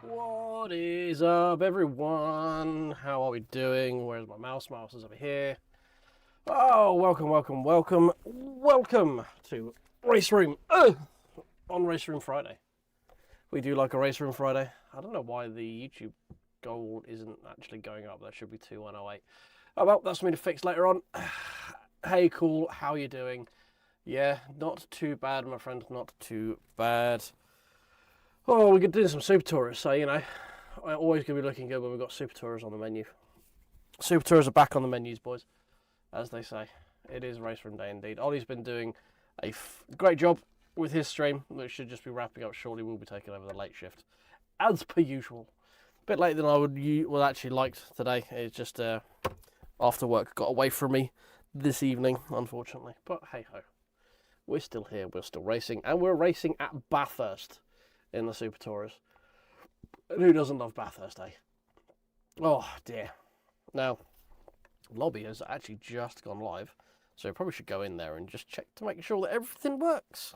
What is up, everyone? How are we doing? Where's my mouse? Mouse is over here. Oh, welcome to Raceroom on Raceroom Friday. We do like a Raceroom Friday. I don't know why the YouTube goal isn't actually going up. There should be 2108. Oh well, that's for me to fix later on. Hey, cool. How you doing? Yeah, not too bad, my friend. Not too bad. Oh, we could do some Super Tourers, so, you know, I'm always going to be looking good when we've got Super Tourers on the menu. Super Tourers are back on the menus, boys, as they say. It is Raceroom Day indeed. Ollie's been doing a great job with his stream, which should just be wrapping up shortly. We'll be taking over the late shift, as per usual. A bit later than I would actually liked today. It's just after work got away from me this evening, unfortunately. But hey-ho, we're still here, we're still racing, and we're racing at Bathurst in the Super Tourers. And who doesn't love Bathurst, eh? Oh dear. Now, lobby has actually just gone live, so I probably should go in there and just check to make sure that everything works.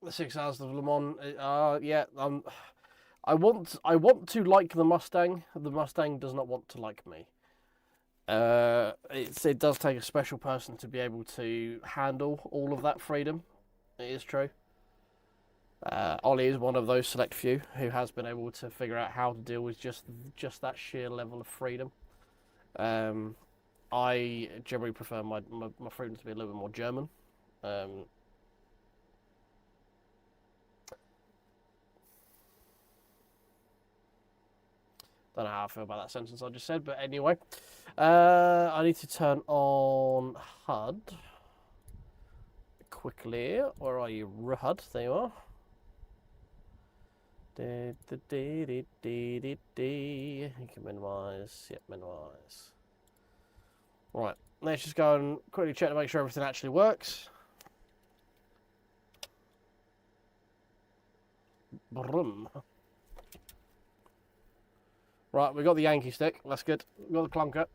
The 6 hours of Le Mans, yeah, I want to like the Mustang. The Mustang does not want to like me. It does take a special person to be able to handle all of that freedom. It is true. Ollie is one of those select few who has been able to figure out how to deal with just that sheer level of freedom. I generally prefer my freedom to be a little bit more German. Don't know how I feel about that sentence I just said, but anyway. I need to turn on HUD quickly. Where are you, HUD? There you are. You can minimize. Yep, minimize. Right, let's just go and quickly check to make sure everything actually works. Brum. Right, we got the Yankee stick. That's good. We got the clunker.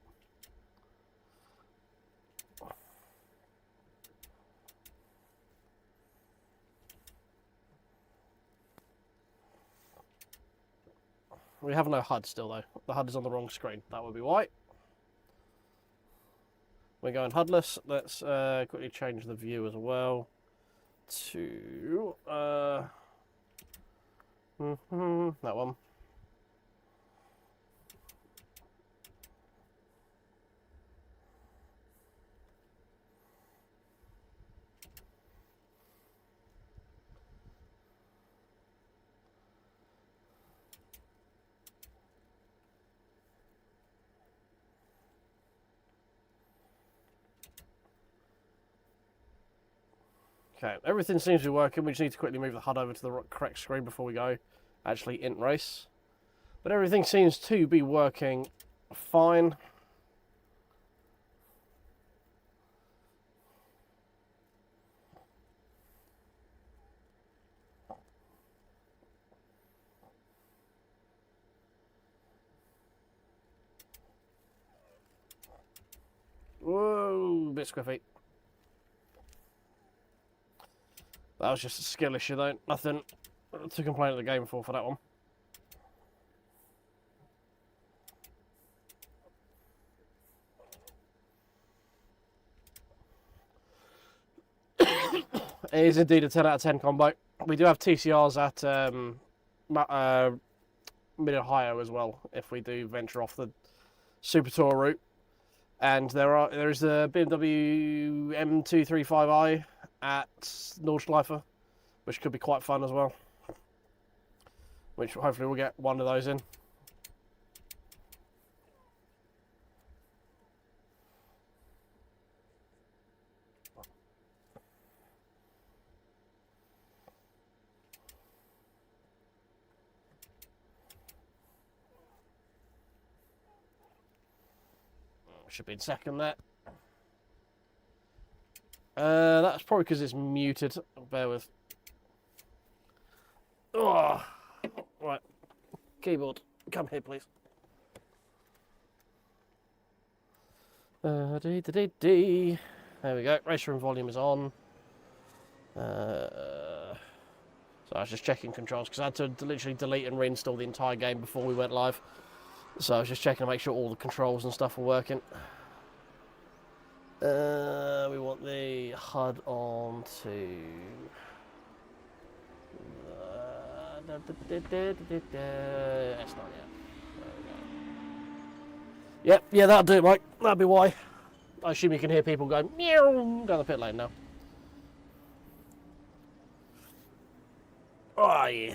We have no HUD still, though. The HUD is on the wrong screen. That would be why. We're going HUDless. Let's quickly change the view as well to that one. Okay, everything seems to be working. We just need to quickly move the HUD over to the correct screen before we go actually int race. But everything seems to be working fine. Whoa, a bit squiffy. That was just a skill issue though, nothing to complain at the game for that one. It is indeed a 10 out of 10 combo. We do have TCRs at Mid-Ohio as well, if we do venture off the Super Tour route. And there is a BMW M235i at Nordschleife, which could be quite fun as well. Which hopefully we'll get one of those in. Should be in second there. That's probably because it's muted. Bear with. Oh, right. Keyboard, come here, please. There we go. Raceroom volume is on. So I was just checking controls because I had to literally delete and reinstall the entire game before we went live. So I was just checking to make sure all the controls and stuff were working. We want the HUD on to... It's not yet. Yep, yeah, that'll do it, Mike. That'll be why. I assume you can hear people going meow down the pit lane now. Oh, yeah.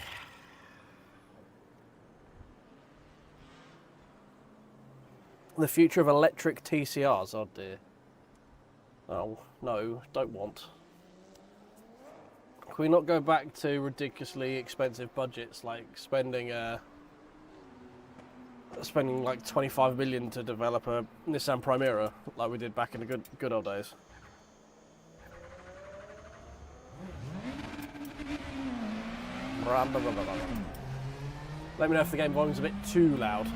The future of electric TCRs, oh dear. Oh, no, don't want. Can we not go back to ridiculously expensive budgets, like spending like 25 million to develop a Nissan Primera, like we did back in the good old days? Let me know if the game volume's a bit too loud.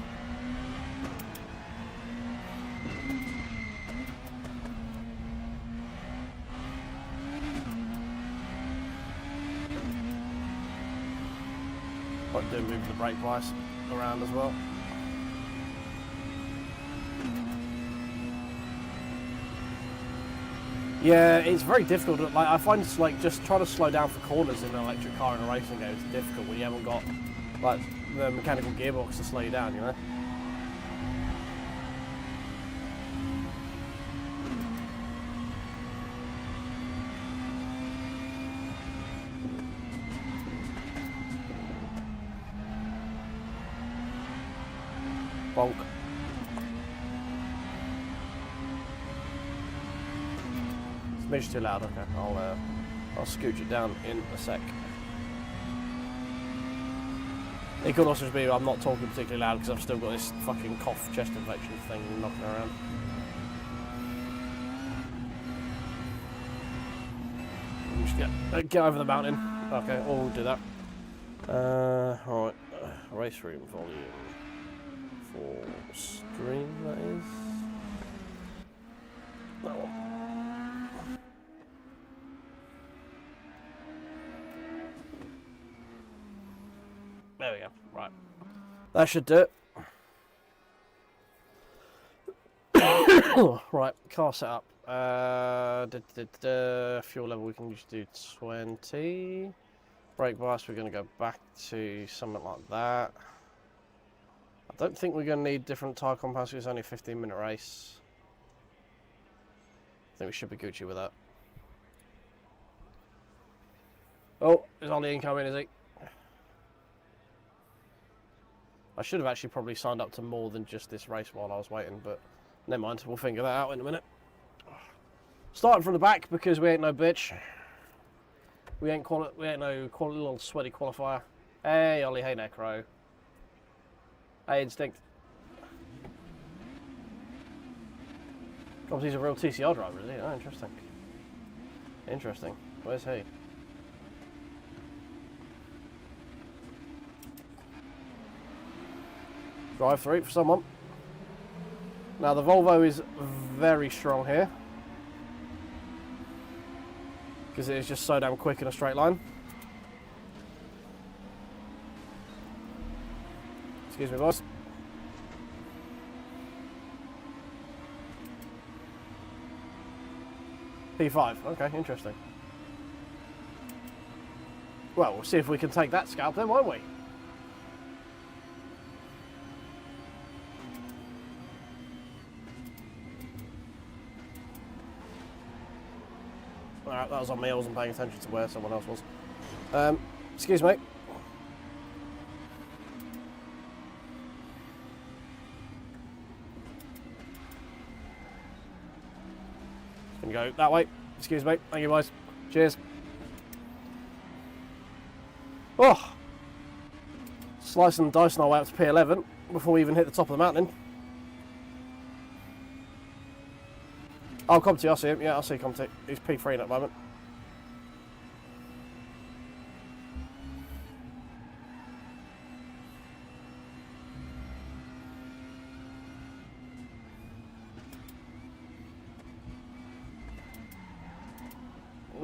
Might do move the brake bias around as well. Yeah, it's very difficult. Like I find it's like just trying to slow down for corners in an electric car in a racing game is difficult when you haven't got like the mechanical gearbox to slow you down, you know. Bonk. It's too loud. Okay, I'll scooch it down in a sec. It could also be I'm not talking particularly loud because I've still got this fucking cough chest infection thing knocking around. Just get over the mountain. Okay, we'll do that. Alright, Raceroom volume for stream, that is. That one. There we go, right. That should do it. Right, car setup. Fuel level we can just do 20. Brake bias we're going to go back to something like that. I don't think we're going to need different tyre compounds because it's only a 15-minute race. I think we should be Gucci with that. Oh, he's on the incoming, is he? I should have actually probably signed up to more than just this race while I was waiting, but never mind, we'll figure that out in a minute. Starting from the back because we ain't no bitch. We ain't no little sweaty qualifier. Hey Ollie, hey Necro. Hey Instinct. Obviously he's a real TCR driver, is he? Oh, interesting. Interesting. Where's he? Drive through for someone. Now the Volvo is very strong here because it is just so damn quick in a straight line. Excuse me, boss. P5, okay, interesting. Well, we'll see if we can take that scalp then, won't we? Alright, that was on me, I wasn't paying attention to where someone else was. Excuse me. Can go that way. Excuse me. Thank you, boys. Cheers. Oh! Slicing and dicing our way up to P11 before we even hit the top of the mountain. I'll come to you, I'll see him. Yeah, I'll see him come to you. He's P3 at the moment.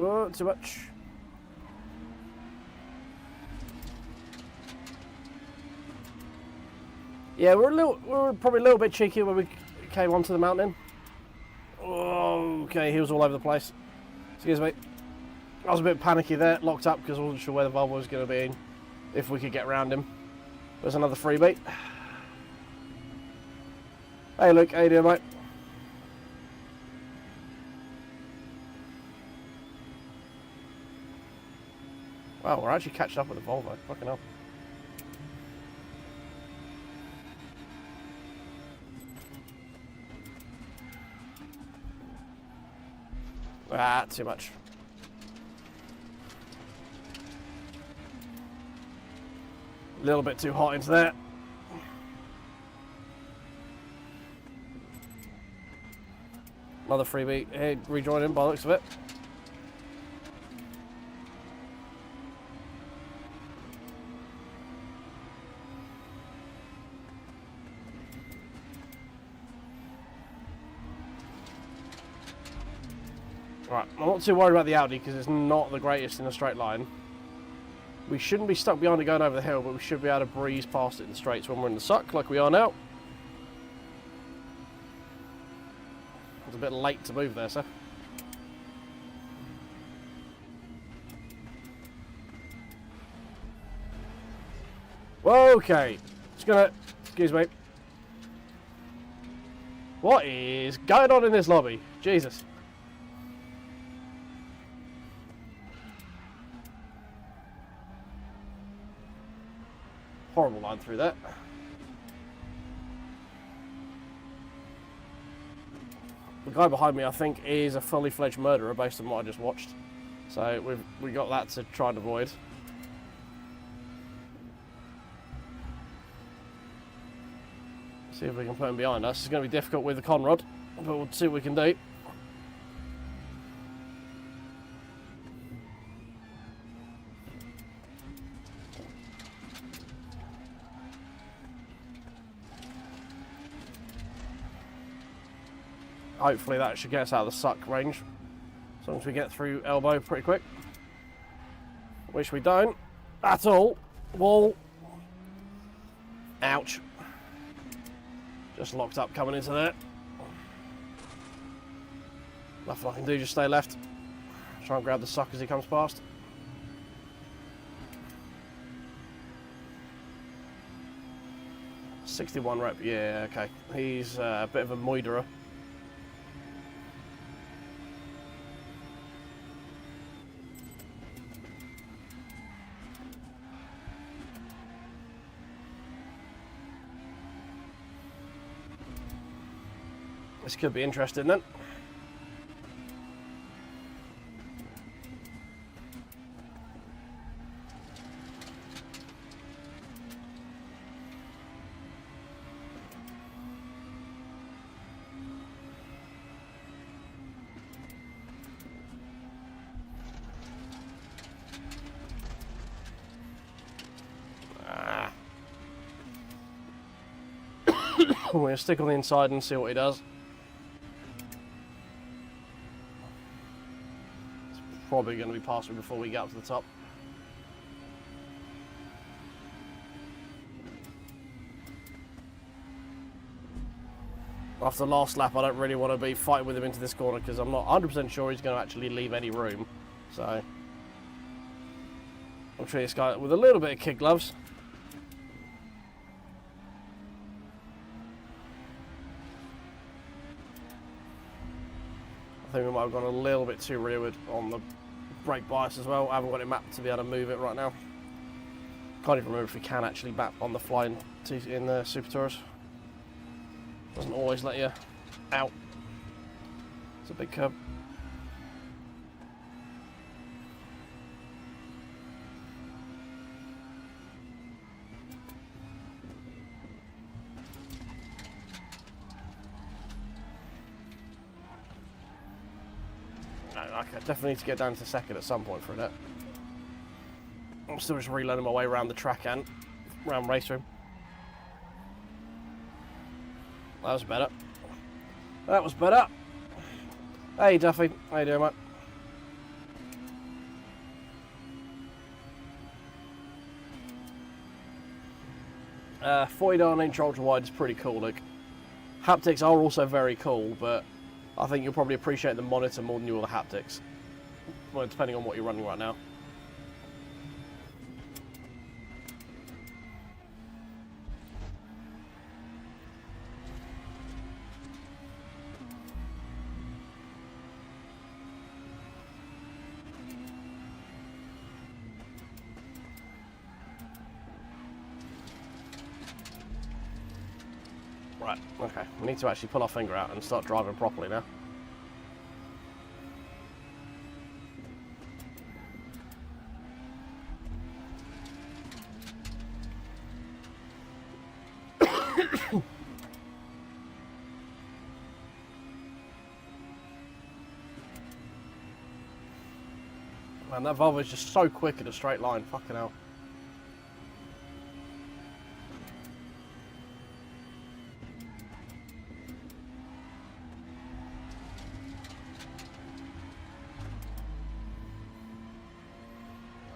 Oh, too much. Yeah, we were probably a little bit cheeky when we came onto the mountain. Oh, okay, he was all over the place. Excuse me. I was a bit panicky there, locked up because I wasn't sure where the Volvo was going to be, if we could get around him. There's another freebie. Hey Luke, how you doing, mate? Wow, we're actually catching up with the Volvo. Fucking hell. Ah, too much. A little bit too hot into there. Another freebie. Hey, rejoin him by the looks of it. Right, I'm not too worried about the Audi because it's not the greatest in a straight line. We shouldn't be stuck behind it going over the hill, but we should be able to breeze past it in the straights when we're in the suck, like we are now. It's a bit late to move there, sir. Okay, just gonna, excuse me. What is going on in this lobby? Jesus. Horrible line through that. The guy behind me, I think, is a fully fledged murderer based on what I just watched. So we got that to try and avoid. See if we can put him behind us. It's going to be difficult with the Conrod, but we'll see what we can do. Hopefully that should get us out of the suck range, as long as we get through elbow pretty quick. Which we don't at all. Wall. Ouch. Just locked up coming into there. Nothing I can do, just stay left. Try and grab the suck as he comes past. .61 rep, yeah, okay. He's a bit of a moiderer. This could be interesting then. We're going to stick on the inside and see what he does. Probably going to be past me before we get up to the top. After the last lap, I don't really want to be fighting with him into this corner because I'm not 100% sure he's going to actually leave any room. So I'll treat this guy with a little bit of kid gloves. I think we might have gone a little bit too rearward on the brake bias as well. I haven't got it mapped to be able to move it right now. Can't even remember if we can actually map on the fly in the Super Tours. Doesn't always let you out. It's a big curb. Okay, definitely need to get down to second at some point for that. I'm still just relearning my way around the track and around Raceroom. That was better. That was better. Hey Duffy, how you doing, mate? 49-inch ultra wide is pretty cool. Like, haptics are also very cool, but I think you'll probably appreciate the monitor more than you will the haptics. Well, depending on what you're running right now. Right, okay. We need to actually pull our finger out and start driving properly now. Man, that Volvo is just so quick in a straight line, fucking hell.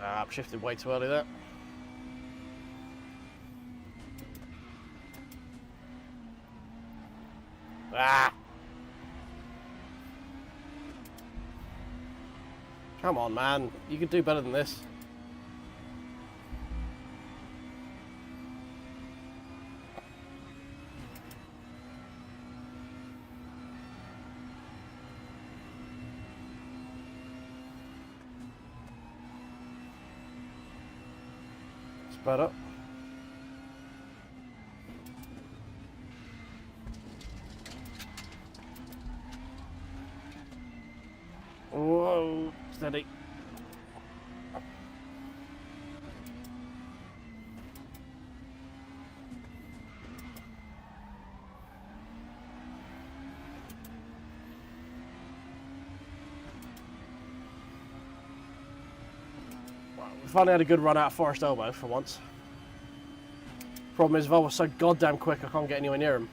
I've shifted way too early there. Ah! Come on, man. You can do better than this. Spread up. Whoa, steady. We finally had a good run out of Forest Elbow for once. Problem is, Volvo's so goddamn quick I can't get anywhere near him.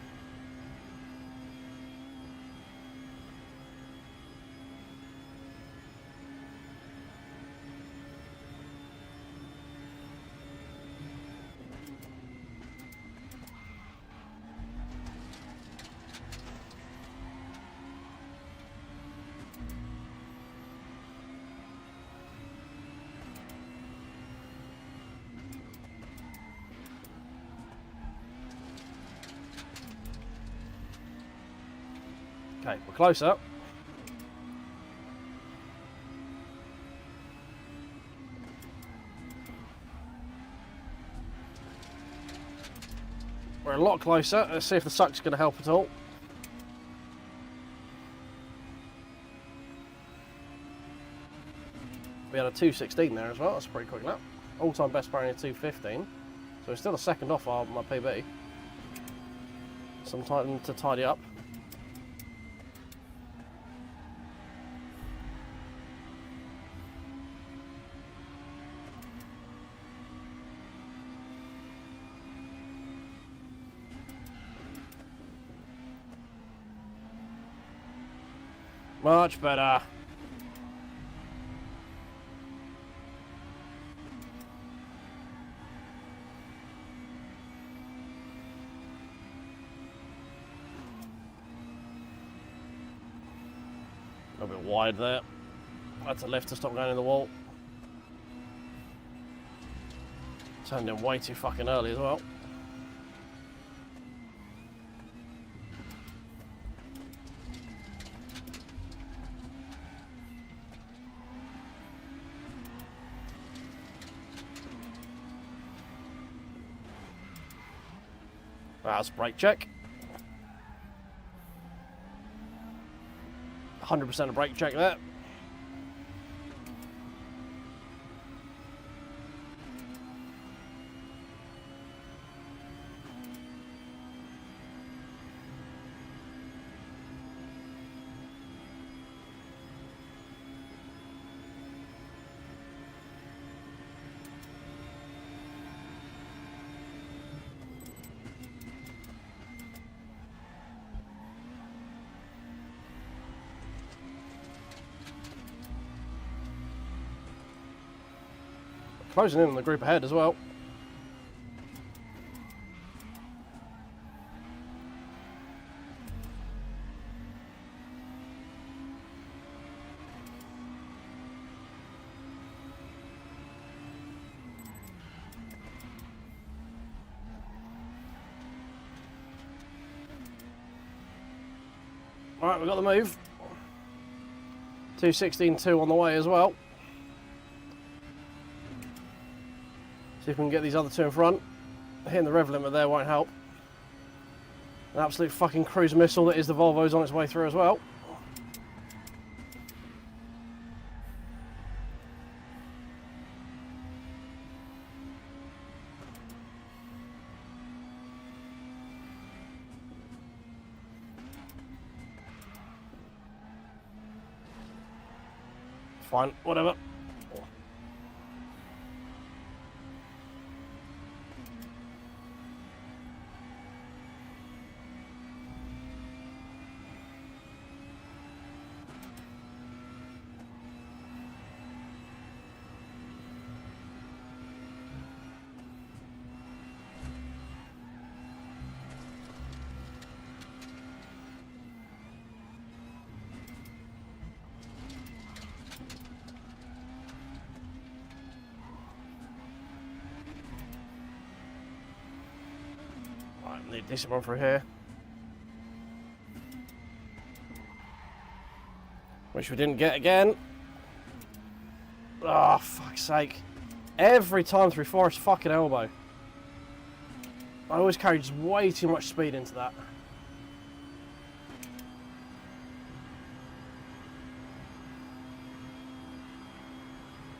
Okay, we're closer. We're a lot closer. Let's see if the suck's going to help at all. We had a 2:16 there as well. That's a pretty quick lap. All-time best running a 2:15. So we're still a second off my PB. Some time to tidy up. Much better. A little bit wide there. That's a left to stop going in the wall. Turned in way too fucking early as well. That's brake check. 100% a brake check there. Closing in on the group ahead as well. Alright, we've got the move. 216.2 on the way as well. See if we can get these other two in front. Hitting the rev limit there won't help. An absolute fucking cruise missile that is the Volvo's on its way through as well. Fine, whatever. Need a decent one through here. Which we didn't get again. Oh, fuck's sake. Every time through Forest fucking elbow. I always carry just way too much speed into that.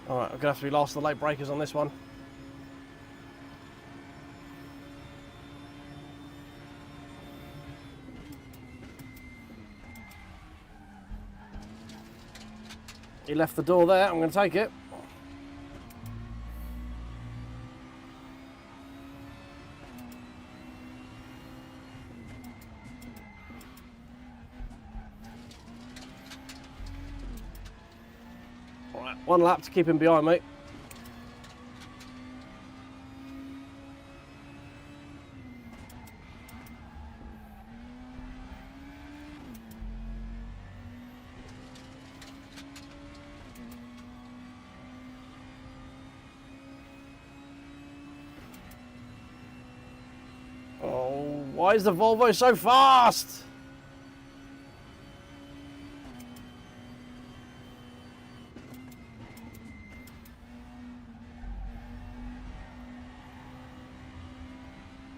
Alright, I'm going to have to be last of the late breakers on this one. He left the door there, I'm going to take it. Alright, one lap to keep him behind me. Why is the Volvo so fast?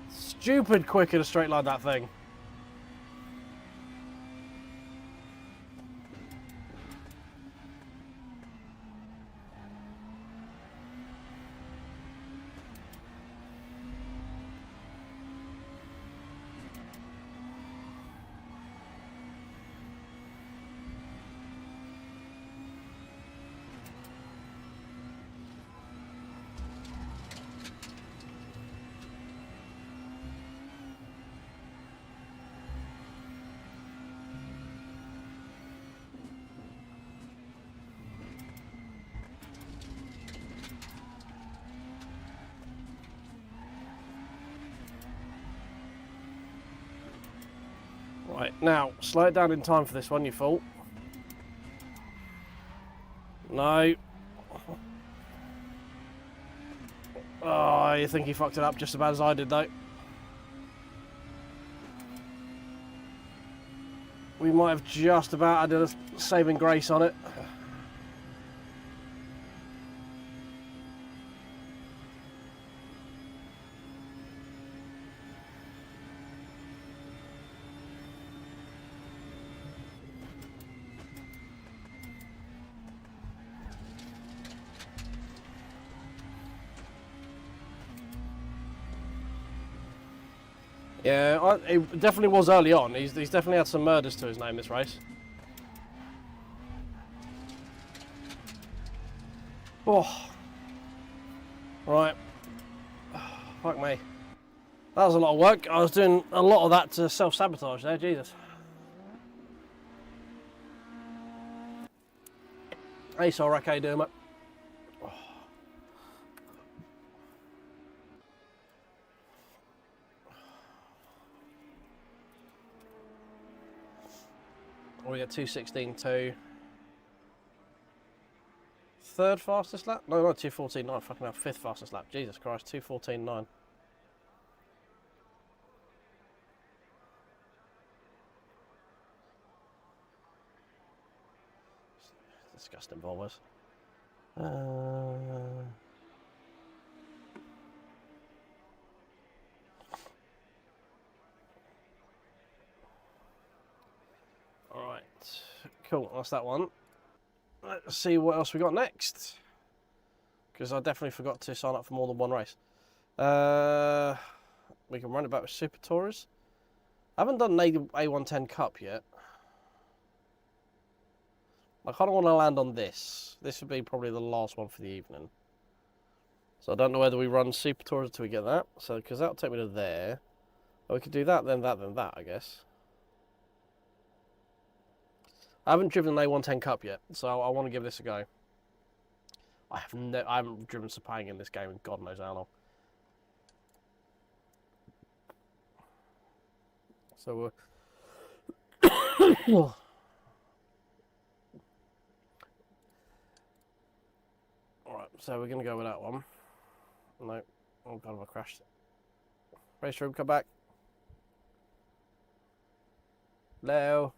Stupid quick in a straight line, that thing. Right, now, slow it down in time for this one, you fool. No. Oh, you think he fucked it up just as bad as I did, though. We might have just about added a saving grace on it. Yeah, it definitely was early on. He's definitely had some murders to his name this race. Oh. Right. Fuck me. That was a lot of work. I was doing a lot of that to self-sabotage there, Jesus. Hey, sorry, how you doing, mate? We got 2:16.2. Third fastest lap? No, not 2:14.9. Fucking hell, fifth fastest lap. Jesus Christ, 2:14.9. disgusting Volvos. Alright, cool, that's that one. Let's see what else we got next. Because I definitely forgot to sign up for more than one race. We can run it back with Super Tourers. I haven't done an A110 Cup yet. I kind of want to land on this. This would be probably the last one for the evening. So I don't know whether we run Super Tours until we get that. So, because that'll take me to there. Or we could do that, then that, then that, I guess. I haven't driven an A110 Cup yet, so I want to give this a go. I haven't driven Sepang in this game in God knows how long. So alright, so we're going to go with that one. No, oh god, I crashed. Raceroom, come back. Hello.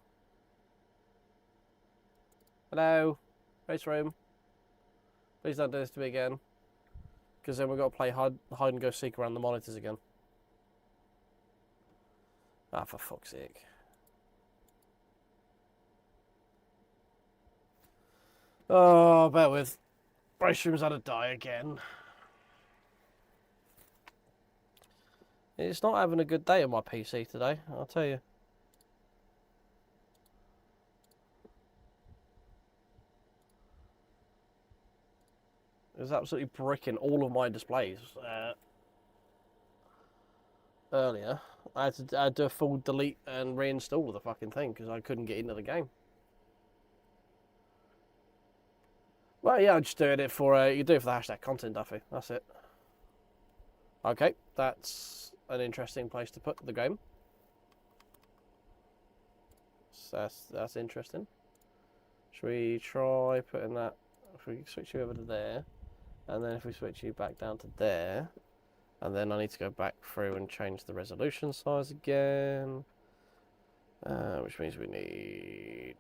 Hello. Raceroom. Please don't do this to me again. Because then we've got to play hide and go seek around the monitors again. Ah, for fuck's sake. Oh, bear with. Raceroom's had a die again. It's not having a good day on my PC today, I'll tell you. It was absolutely bricking all of my displays earlier. I had to do a full delete and reinstall the fucking thing because I couldn't get into the game. Well, yeah, I'm just doing it for, you do it for the hashtag content, Duffy. That's it. Okay, that's an interesting place to put the game. So that's interesting. Should we try putting that, if we switch you over to there, and then if we switch you back down to there, and then I need to go back through and change the resolution size again, which means we need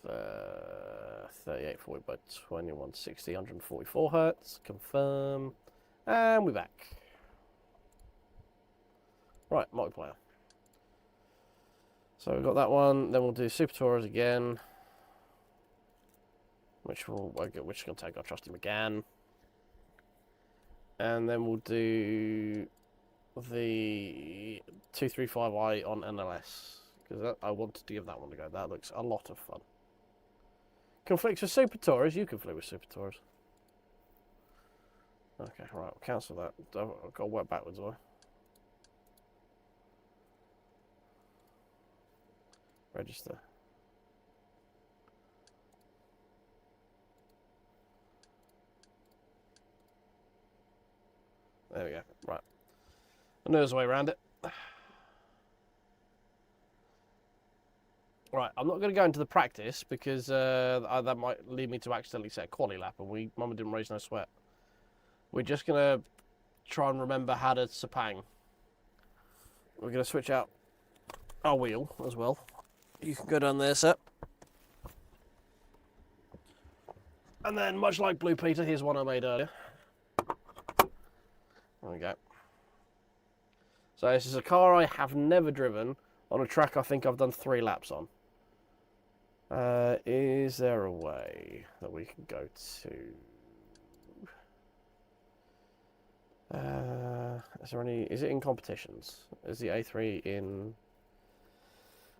3840 by 2160, 144 hertz, confirm, and we're back. Right, multiplayer. So we've got that one, then we'll do Super Tours again, which is going to take our trusty McGann. And then we'll do the 235i on NLS, because I wanted to give that one to go. That looks a lot of fun. Conflicts with Super Tours? You conflict with Super Tours. Okay, right, we'll cancel that. I've got to work backwards, have I? Register. There we go. Right. I know there's a way around it. Right, I'm not going to go into the practice because that might lead me to accidentally set a quali lap, and Mama didn't raise no sweat. We're just going to try and remember how to Sepang. We're going to switch out our wheel as well. You can go down there, sir. And then, much like Blue Peter, here's one I made earlier. There we go. So this is a car I have never driven on a track I think I've done 3 laps on. Is there a way that we can go to... is there any... Is it in competitions? Is the A3 in...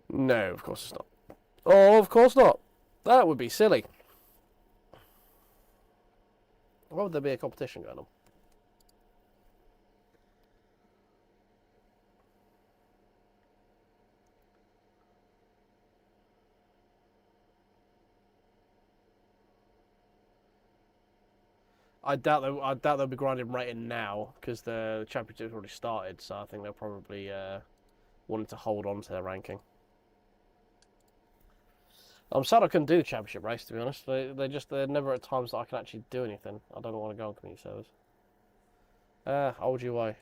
No, of course it's not. Oh, of course not. That would be silly. Why would there be a competition going on? I doubt they'll be grinding right in now because the championship's already started. So I think they'll probably wanting to hold on to their ranking. I'm sad I couldn't do the championship race, to be honest. They're never at times that I can actually do anything. I don't want to go on community servers. Hold you away.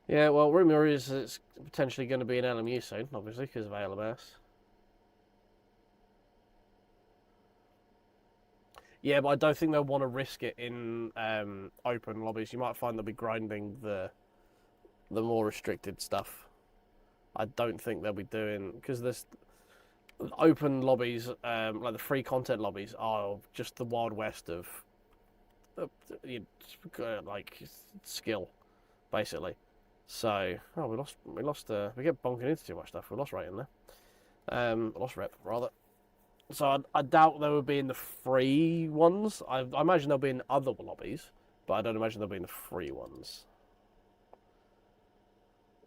Yeah, well, rumour is it's potentially going to be an LMU soon, obviously, because of ALMS. Yeah, but I don't think they'll want to risk it in open lobbies. You might find they'll be grinding the more restricted stuff. I don't think they'll be doing, because there's open lobbies, like the free content lobbies, are just the Wild West of like skill, basically. So, oh, we get bonking into too much stuff. We lost rating there. Lost rep rather. So I doubt they would be in the free ones. I imagine they'll be in other lobbies, but I don't imagine they'll be in the free ones.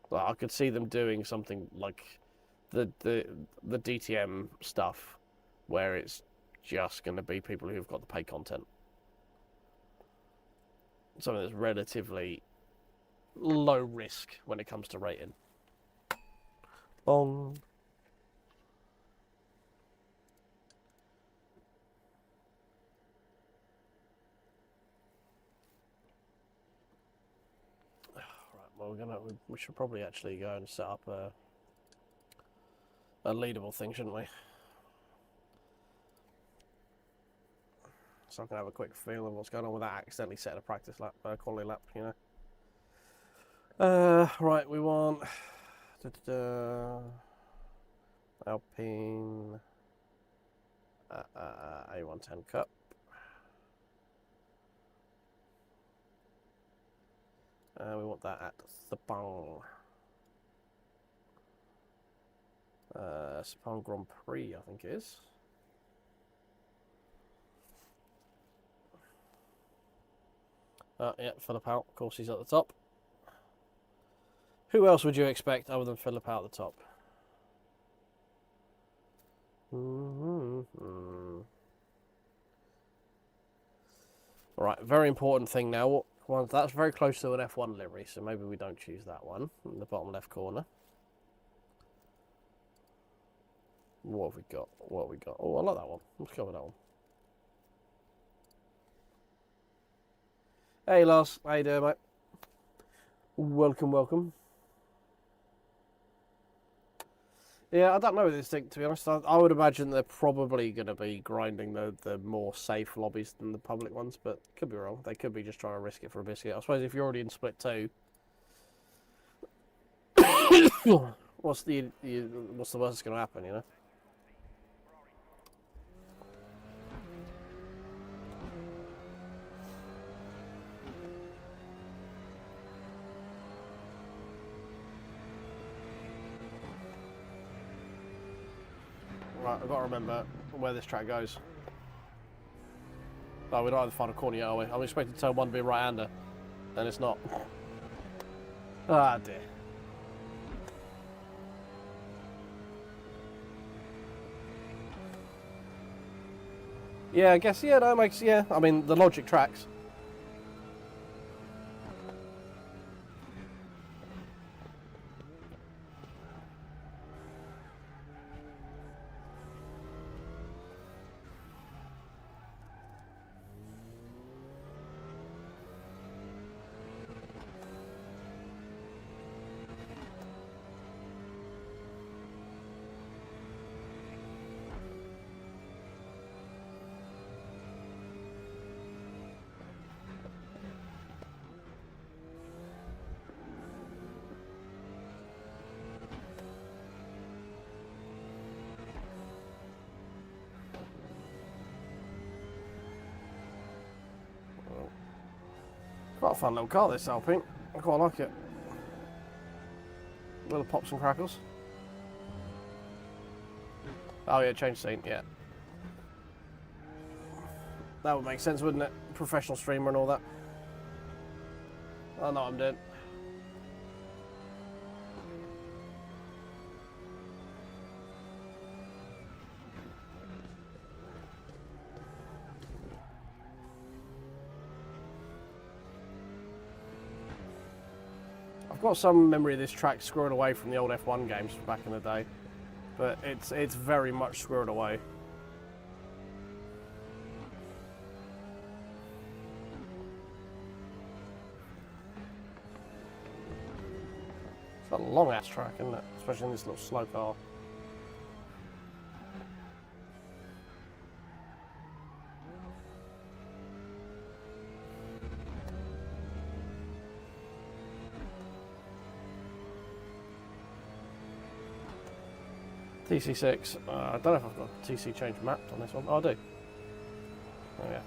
Like, I could see them doing something like the DTM stuff, where it's just going to be people who've got the paid content. Something that's relatively low risk when it comes to rating. Bong. Well, we should probably actually go and set up a leadable thing, shouldn't we? So I can have a quick feel of what's going on without accidentally setting a practice lap, quality lap, you know. Right, we want Alpine A110 Cup. We want that at Sepang. Sepang Grand Prix, I think it is. Yeah, Philip out. Of course, he's at the top. Who else would you expect other than Philip out at the top? Alright, very important thing now. That's very close to an F1 livery, so maybe we don't choose that one in the bottom left corner. What have we got? What have we got? Oh, I like that one. Let's go with that one. Hey, Lars. How you doing, mate? Welcome, welcome. Yeah, I don't know with this thing, to be honest. I would imagine they're probably going to be grinding the more safe lobbies than the public ones, but could be wrong. They could be just trying to risk it for a biscuit. I suppose if you're already in split 2, what's the worst that's going to happen, you know? Right, I've got to remember where this track goes. Oh, we don't have the final corner yet, are we? I'm expecting turn 1 to be right-hander, and it's not. Ah, dear. Yeah, I guess, yeah, that makes, yeah. I mean, the logic tracks. Quite a fun little car, this Alpine. I quite like it. Little pops and crackles. Oh yeah, change scene, yeah. That would make sense, wouldn't it? Professional streamer and all that. I know what I'm doing. I've got some memory of this track squirreled away from the old F1 games back in the day, but it's very much squirreled away. long ass track, isn't it? Especially in this little slow car. TC6, I don't know if I've got TC change mapped on this one. Oh, I do. Oh yeah.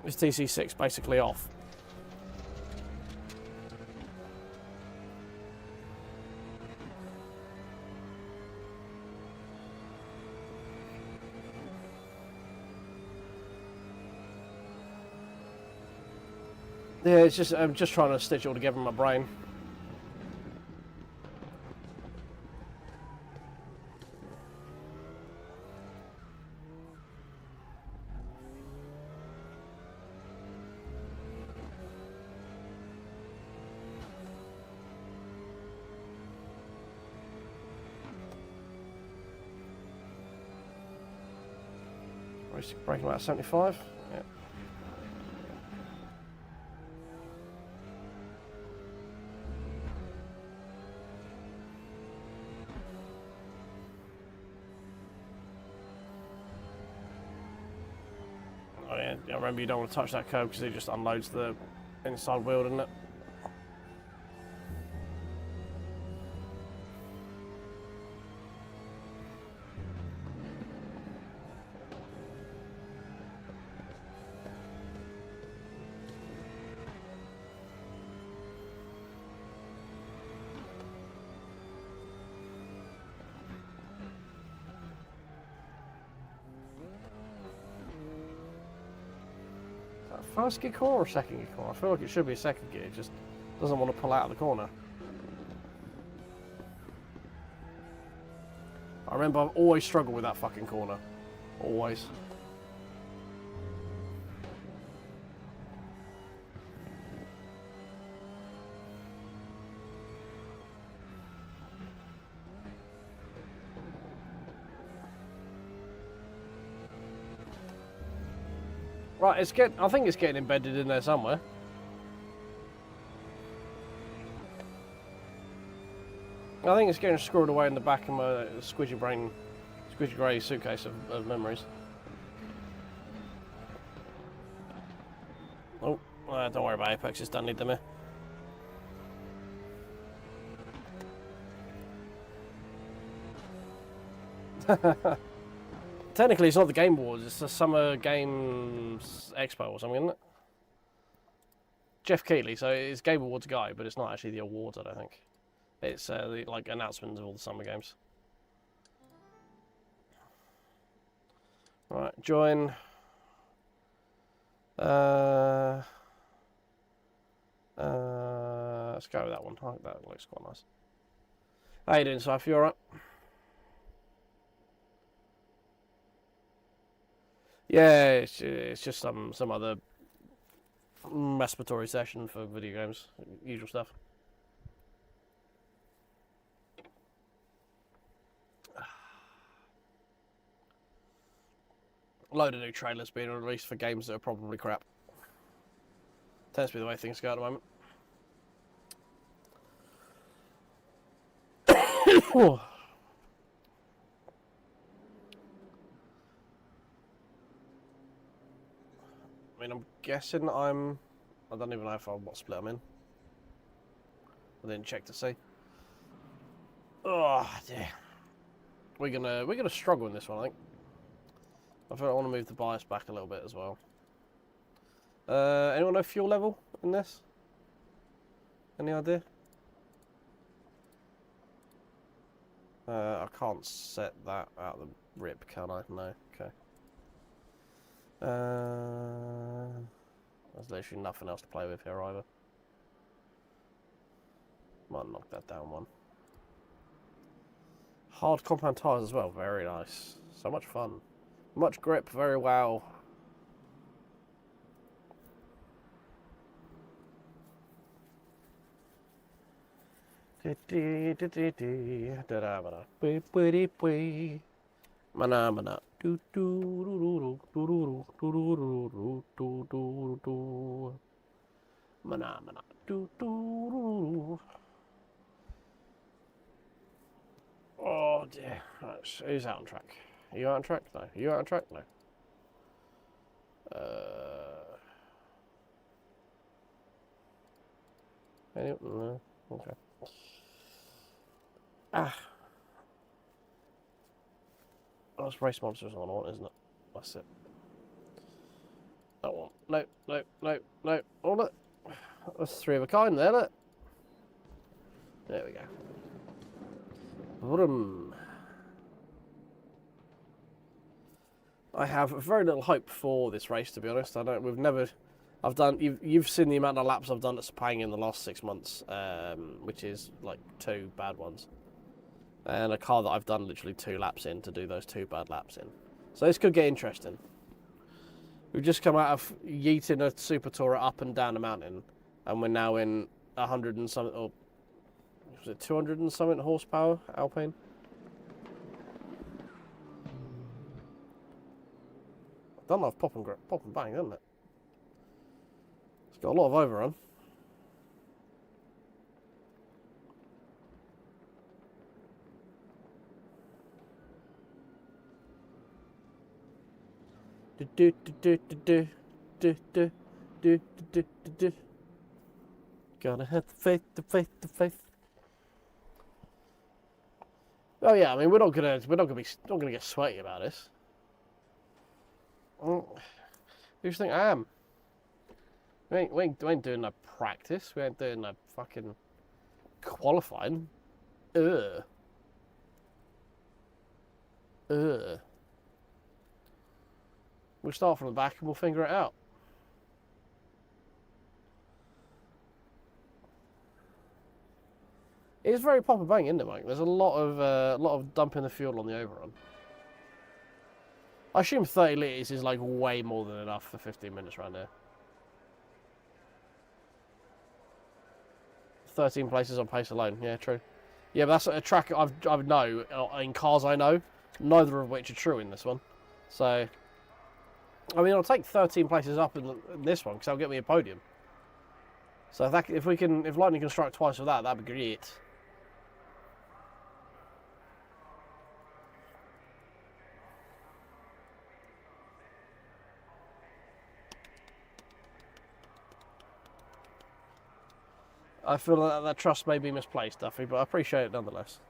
This TC6 basically off. Yeah, it's just I'm just trying to stitch it all together in my brain. Braking about 75. Yeah. Oh yeah, I remember you don't want to touch that curb because it just unloads the inside wheel, doesn't it? First gear corner or second gear corner? I feel like it should be a second gear, it just doesn't want to pull out of the corner. I remember I've always struggled with that fucking corner. Always. Right, I think it's getting embedded in there somewhere. I think it's getting screwed away in the back of my squidgy grey suitcase of memories. Oh, don't worry about Apex, it's don't need them here. Technically, it's not the Game Awards, it's the Summer Games Expo or something, isn't it? Jeff Keighley, so it's Game Awards guy, but it's not actually the awards, I don't think. It's the like announcements of all the Summer Games. Right, join. Let's go with that one. Oh, that looks quite nice. How you doing, Sif? You alright? Yeah, it's just some other masturbatory session for video games, usual stuff. A load of new trailers being released for games that are probably crap. Tends to be the way things go at the moment. I mean, I'm guessing I don't even know what split I'm in. I didn't check to see. Oh dear. We're gonna struggle in this one, I think. I feel like I want to move the bias back a little bit as well. Anyone know fuel level in this? Any idea? I can't set that out of the rip, can I? No. Okay. There's literally nothing else to play with here either. Might knock that down one. Hard compound tyres as well, very nice. So much fun. Much grip, very wow. Mana. Oh dear. Right, who's out on track? Are you out on track? No. Are you out on track? No. No. Okay. That's race monsters on one, isn't it? That's it. That one. No. Oh, look. That's 3 of a kind there, look. There we go. Vroom. I have very little hope for this race, to be honest. You've seen the amount of laps I've done at Sepang in the last 6 months, which is like 2 bad ones. And a car that I've done literally 2 laps in to do those 2 bad laps in. So this could get interesting. We've just come out of yeeting a Super Tourer up and down a mountain, and we're now in 100 and something, or was it 200 and something horsepower Alpine? Done love pop and bang, doesn't it? It's got a lot of overrun. Gotta have the faith. Oh yeah, I mean we're not gonna get sweaty about this. Who do you think I am? We ain't doing no practice. We ain't doing no fucking qualifying. We'll start from the back and we'll figure it out. It's very pop and bang, isn't it, Mike? There's a lot of dumping the fuel on the overrun. I assume 30 litres is like way more than enough for 15 minutes right now. 13 places on pace alone. Yeah, true. Yeah, but that's a track I know in cars I know, neither of which are true in this one. So, I mean, I'll take 13 places up in this one because that'll get me a podium. So if Lightning can strike twice with that, that'd be great. I feel that trust may be misplaced, Duffy, but I appreciate it nonetheless.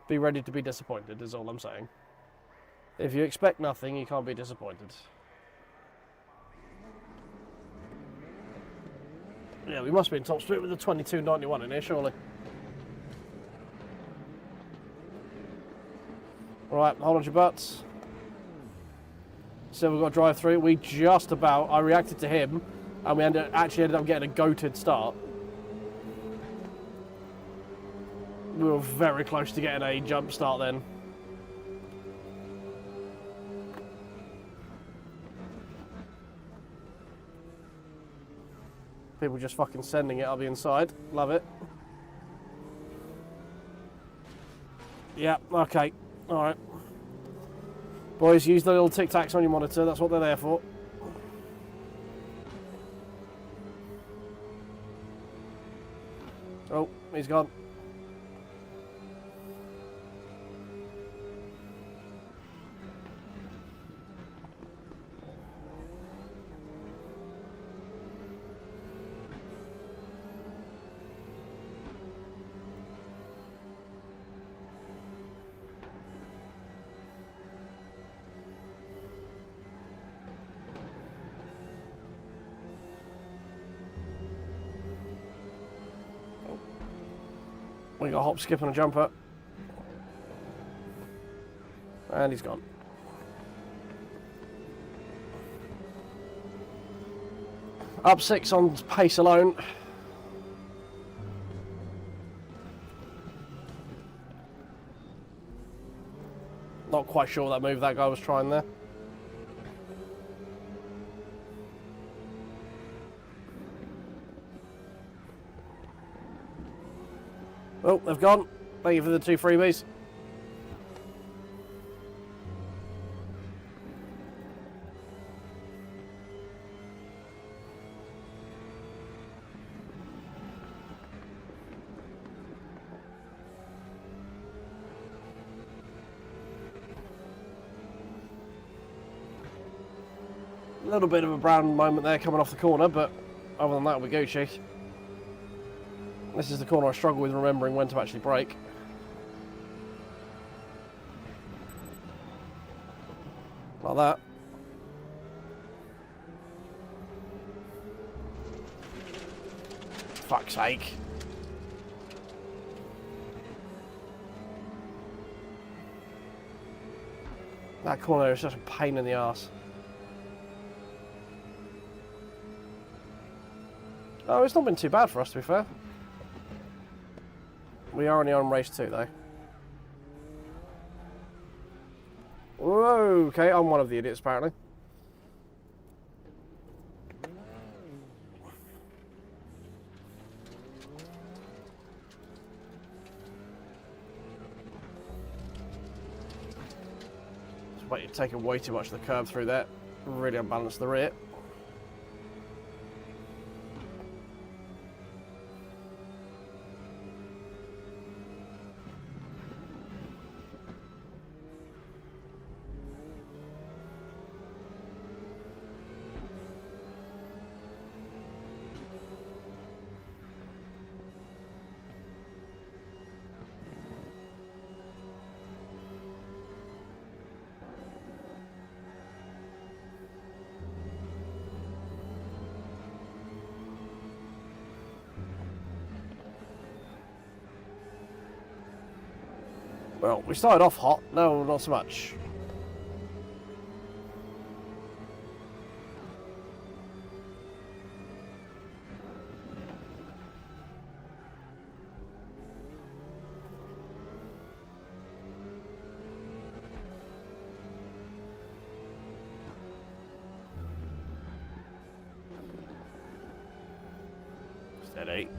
Be ready to be disappointed, is all I'm saying. If you expect nothing, you can't be disappointed. Yeah, we must be in top split with the 2291 in here, surely. Right, hold on to your butts. So we've got to drive through. We just about, I reacted to him, and we actually ended up getting a goated start. We were very close to getting a jump start then. People just fucking sending it up the inside. Love it. Yeah, okay. Alright. Boys, use the little tic-tacs on your monitor. That's what they're there for. Oh, he's gone. We got a hop, skip and a jumper. And he's gone. Up 6 on pace alone. Not quite sure that move that guy was trying there. Oh, they've gone. Thank you for the 2 freebies. little bit of a brown moment there coming off the corner, but other than that, we're Gucci. This is the corner I struggle with remembering when to actually brake. Like that. Fuck's sake. That corner is such a pain in the arse. Oh, it's not been too bad for us, to be fair. We are only on race 2, though. Whoa, okay, I'm one of the idiots, apparently. But you're taking way too much of the curb through there. Really unbalanced the rear. Well, we started off hot, no, not so much. Steady.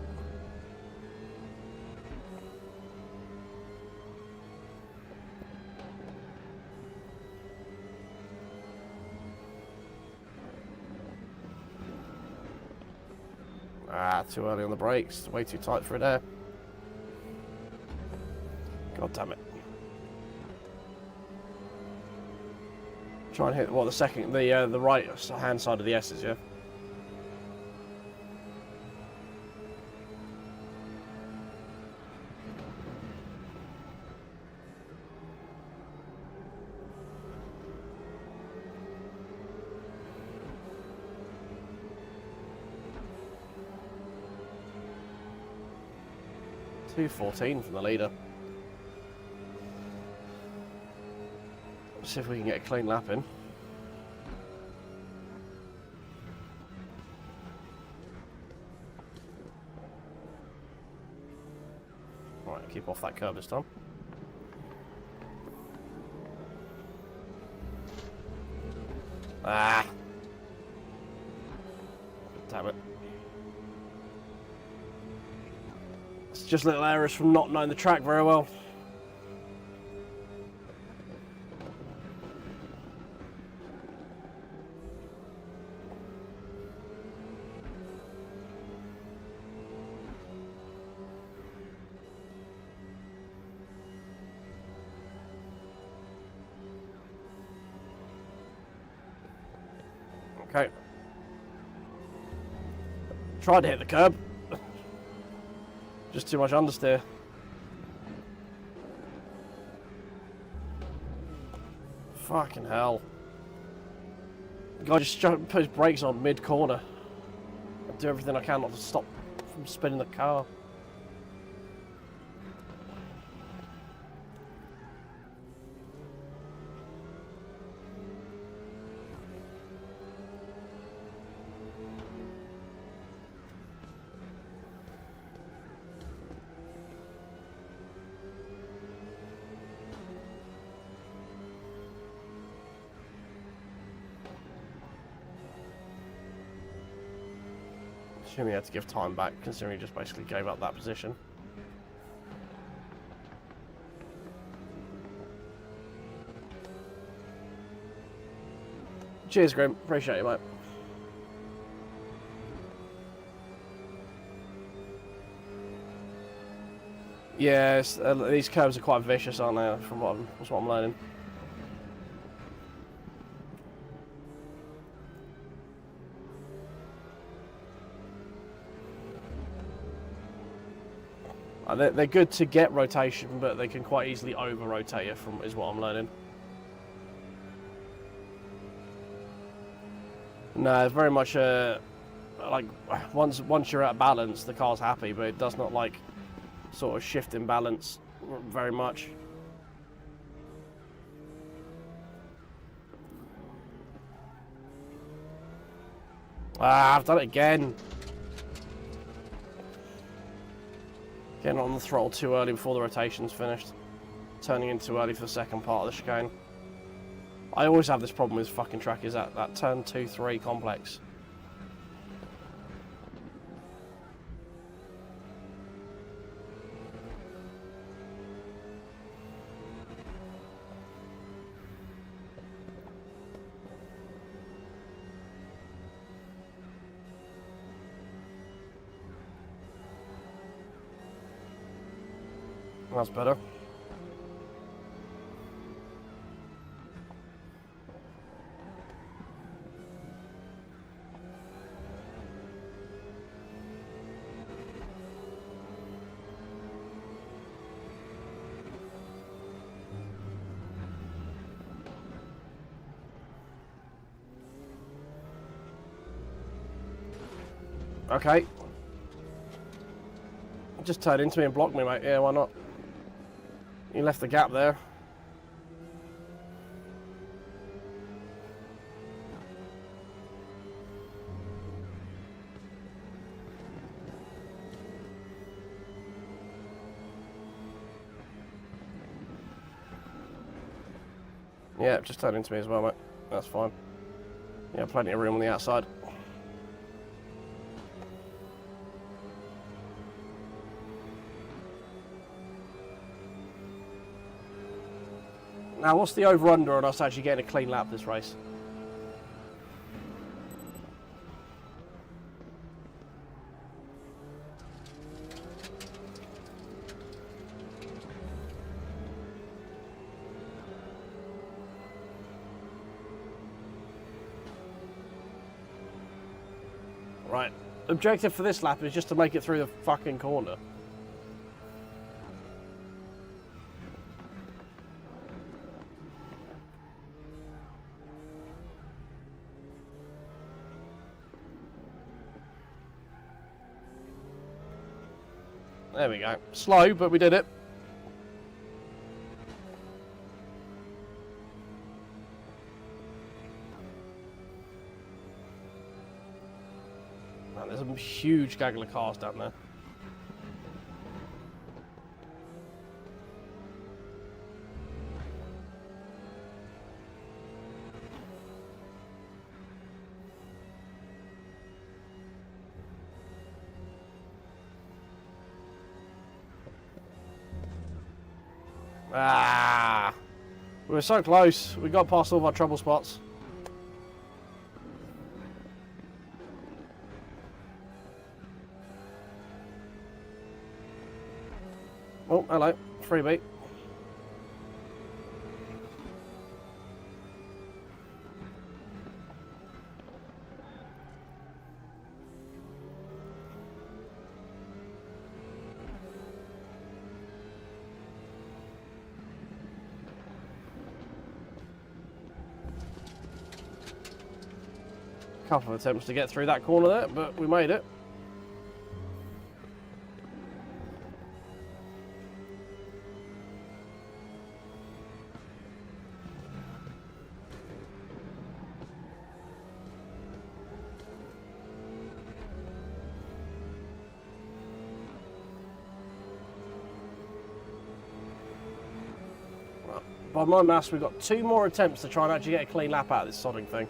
Ah, too early on the brakes. Way too tight for it there. God damn it. Try and hit, what, the right hand side of the S's, yeah? .214 from the leader. Let's see if we can get a clean lap in. Right, keep off that curb this time. Ah! Damn it. It's just little errors from not knowing the track very well. Okay. Tried to hit the curb. Just too much understeer. Fucking hell. The guy just put his brakes on mid-corner. I do everything I can not to stop from spinning the car. Assuming he had to give time back, considering he just basically gave up that position. Cheers, Grim. Appreciate you, mate. Yeah, these curves are quite vicious, aren't they? From that's what I'm learning. They're good to get rotation, but they can quite easily over-rotate you, is what I'm learning. No, it's very much like once you're out of balance, the car's happy, but it does not like sort of shift in balance very much. Ah, I've done it again. Getting on the throttle too early before the rotation's finished. Turning in too early for the second part of the chicane. I always have this problem with fucking track, is that turn 2-3 complex. That's better. Okay. Just turn into me and block me, mate. Yeah, why not? You left the gap there. Yeah, just turn into me as well, mate. That's fine. Yeah, plenty of room on the outside. Now, what's the over-under on us actually getting a clean lap this race? Right. Objective for this lap is just to make it through the fucking corner. There we go. Slow, but we did it. Man, there's a huge gaggle of cars down there. Ah, we were so close. We got past all of our trouble spots. Oh, hello. Freebie. Couple of attempts to get through that corner there, but we made it. Well, by my maths, we've got 2 more attempts to try and actually get a clean lap out of this sodding thing.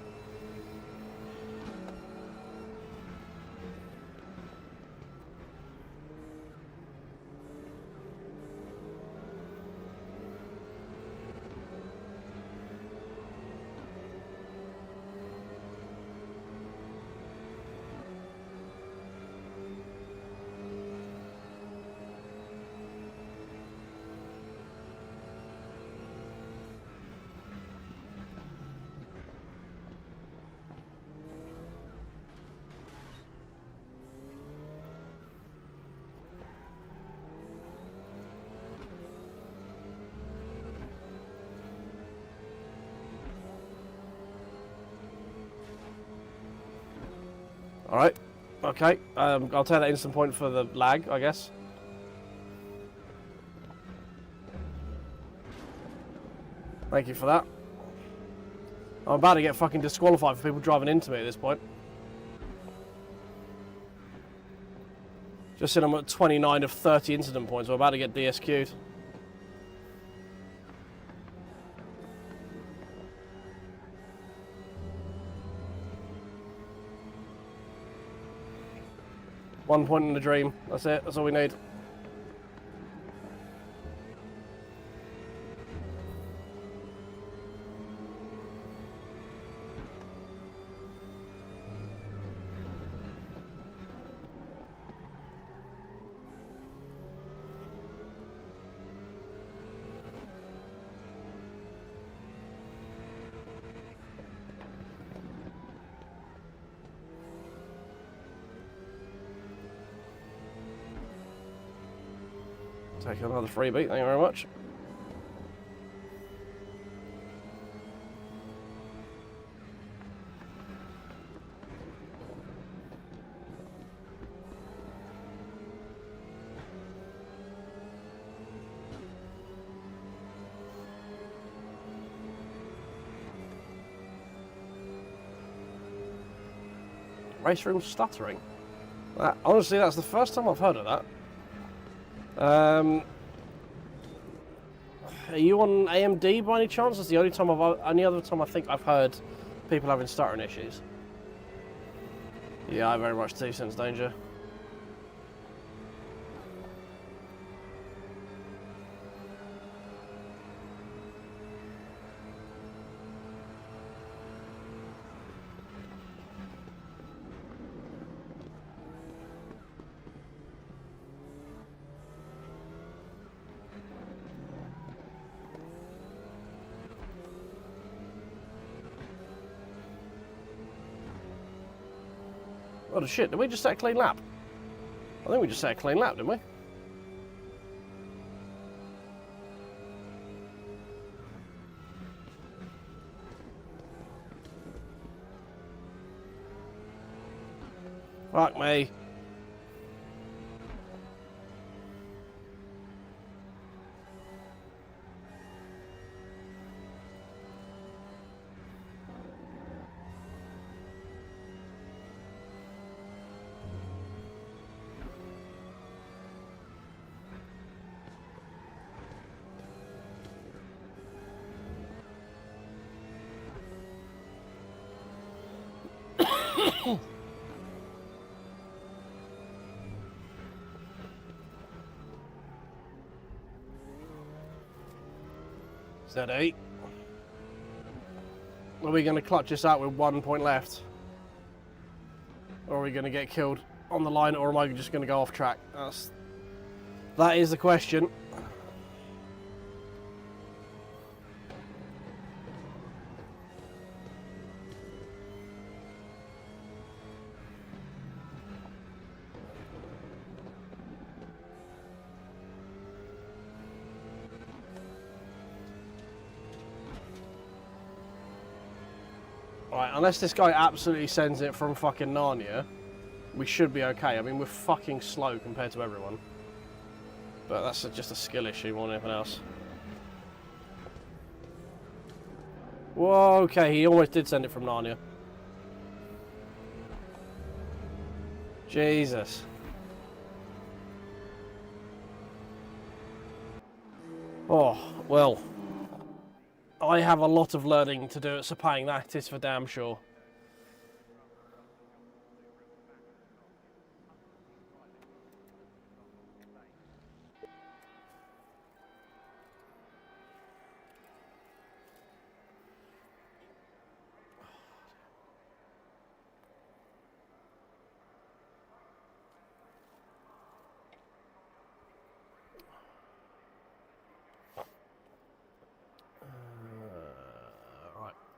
Alright. Okay. I'll take that instant point for the lag, I guess. Thank you for that. I'm about to get fucking disqualified for people driving into me at this point. Just said I'm at 29 of 30 incident points. I'm about to get DSQ'd. One point in the dream. That's it. That's all we need. Take another freebie, thank you very much. Raceroom stuttering. Honestly, that's the first time I've heard of that. Are you on AMD by any chance? That's the only other time I think I've heard people having stuttering issues. Yeah, I very much do sense danger. Oh shit, did we just set a clean lap? I think we just set a clean lap, didn't we? Fuck me. Z8. Are we going to clutch this out with 1 point left? Or are we going to get killed on the line, or am I just going to go off track? That is the question. Right, unless this guy absolutely sends it from fucking Narnia, we should be okay. I mean, we're fucking slow compared to everyone. But that's just a skill issue more than anything else. Whoa, okay, he almost did send it from Narnia. Jesus. Oh, well. I have a lot of learning to do at Sepang, that is for damn sure.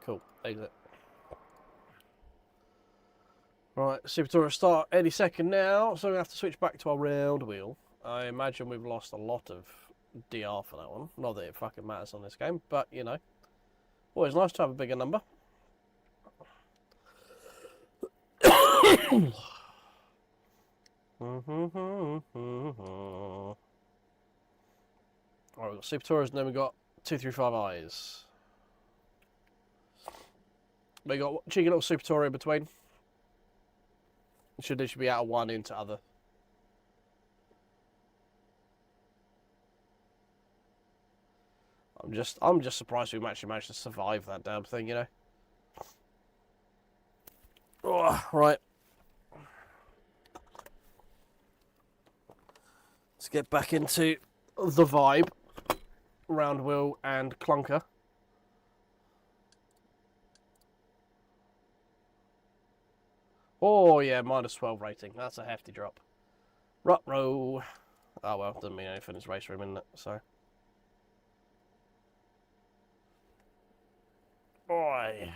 Cool, exit. Right, Super Tour will start any second now, so we have to switch back to our round wheel. I imagine we've lost a lot of DR for that one. Not that it fucking matters on this game, but you know. Always nice to have a bigger number. Alright, we've got Super Tours, and then we've got 235 eyes. We got cheeky little Super Tour in between. Should be out of one into other. I'm just surprised we actually managed to survive that damn thing, you know. Oh, right. Let's get back into the vibe. Round wheel and clunker. Oh yeah, -12 rating. That's a hefty drop. Ruh-roh. Oh well, doesn't mean anything. It's Raceroom, isn't it? So. Boy.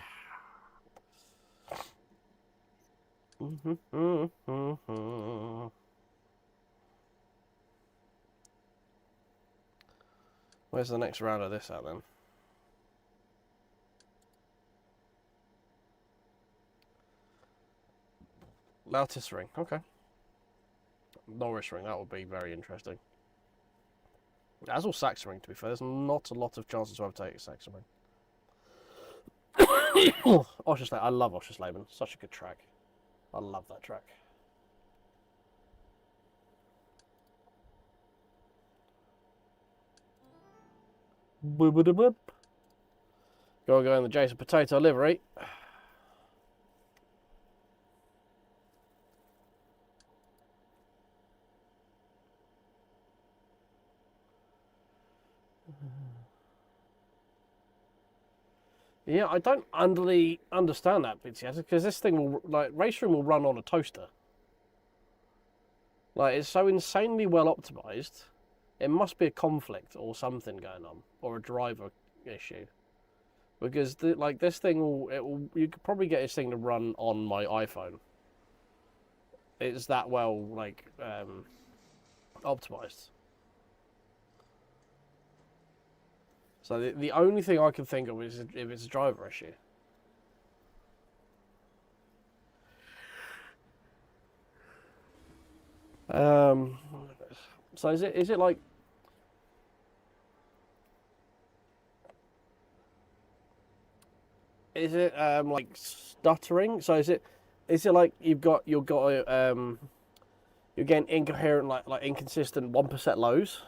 Where's the next round of this at then? Lattice ring, okay. Norris ring, that would be very interesting. As all Saxon ring, to be fair, there's not a lot of chances to overtake a Saxon ring. I love Oschersleben, such a good track. I love that track. Boop. Go in the Jason Potato livery. Yeah, I don't understand that bit yet, because this thing will, like, Raceroom will run on a toaster. Like, it's so insanely well optimized. It must be a conflict or something going on, or a driver issue. Because this thing you could probably get this thing to run on my iPhone. It's that well optimized. So the only thing I can think of is if it's a driver issue. So is it like? Is it like stuttering? So is it like you're getting incoherent, like inconsistent 1% lows?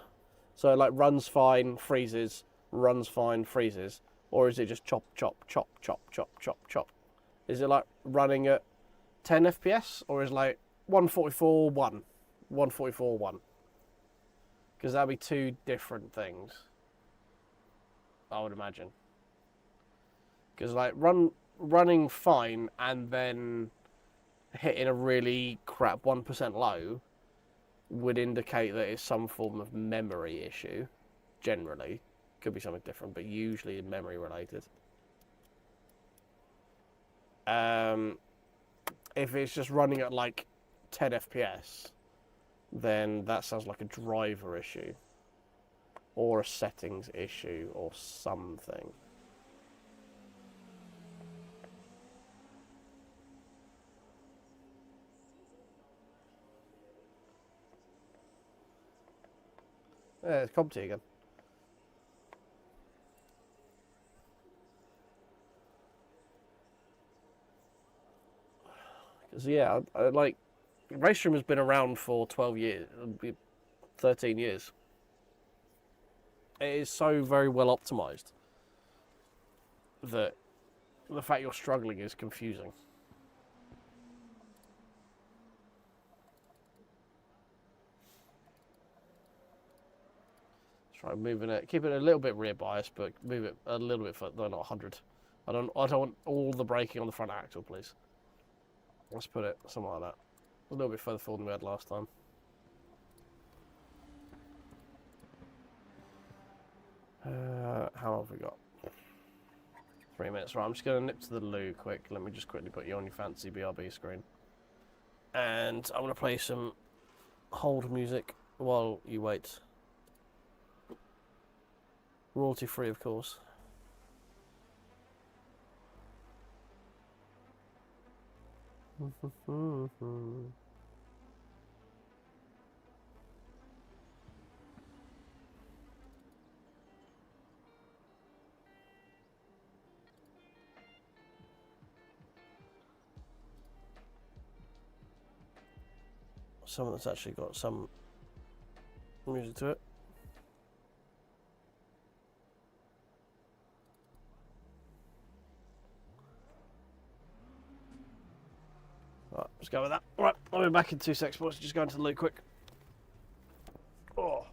So like runs fine, freezes, runs fine, freezes, or is it just chop? Is it like running at 10 FPS, or is it like 144.1, 144.1? Because that'd be two different things, I would imagine. Because like running fine and then hitting a really crap 1% low would indicate that it's some form of memory issue. Generally, could be something different, but usually memory related. If it's just running at like 10 FPS, then that sounds like a driver issue or a settings issue or something. Yeah, it's Compty again. Because yeah, I like Raceroom has been around for 12 years, 13 years. It is so very well optimized that the fact you're struggling is confusing. Try moving it, keep it a little bit rear bias, but move it a little bit further. No, not 100. I don't want all the braking on the front axle, please. Let's put it something like that. A little bit further forward than we had last time. How have we got? 3 minutes. Right, I'm just going to nip to the loo quick. Let me just quickly put you on your fancy BRB screen. And I'm going to play some hold music while you wait. Royalty free, of course. Someone that's actually got some music to it. Right, let's go with that. Right, I'll be back in 2 seconds, boys. Just go into the loo quick. Oh.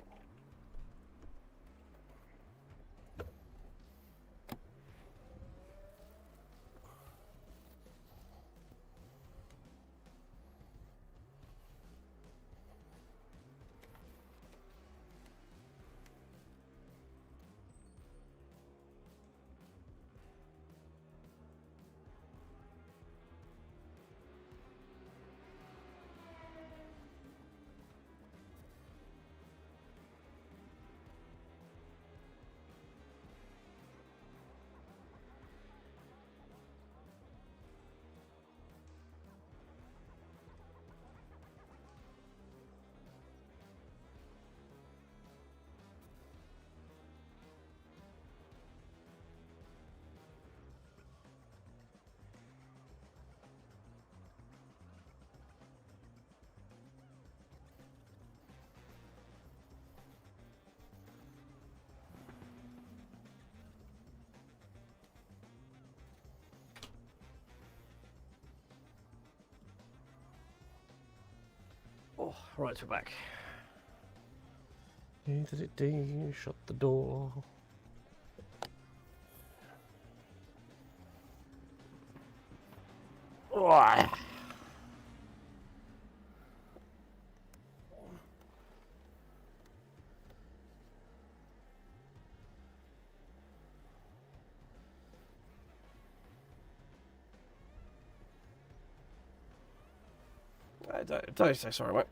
Oh, right, we're back. Shut the door. Oh. Don't say sorry, mate.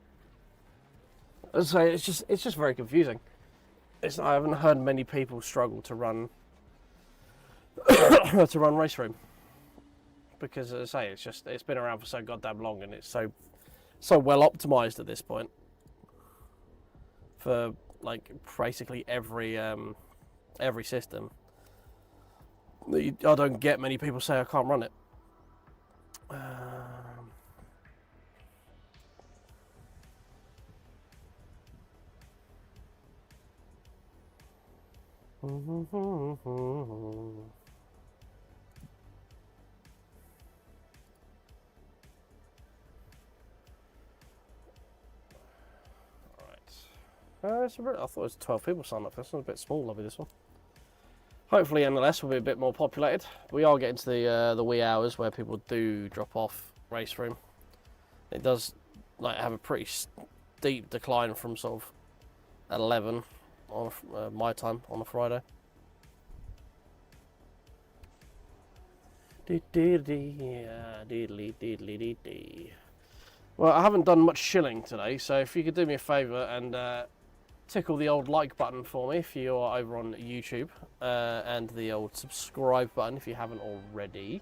As I say, it's just very confusing. I haven't heard many people struggle to run to run Raceroom, because as I say, it's been around for so goddamn long, and it's so well optimized at this point for like basically every system. I don't get many people say I can't run it. I thought it was 12 people signed up. This one's a bit small, lovely, this one. Hopefully, nonetheless, we'll be a bit more populated. We are getting to the wee hours where people do drop off Raceroom. It does like have a pretty steep decline from sort of 11 on my time on a Friday. Well, I haven't done much shilling today, so if you could do me a favour and tickle the old like button for me if you are over on YouTube, and the old subscribe button if you haven't already.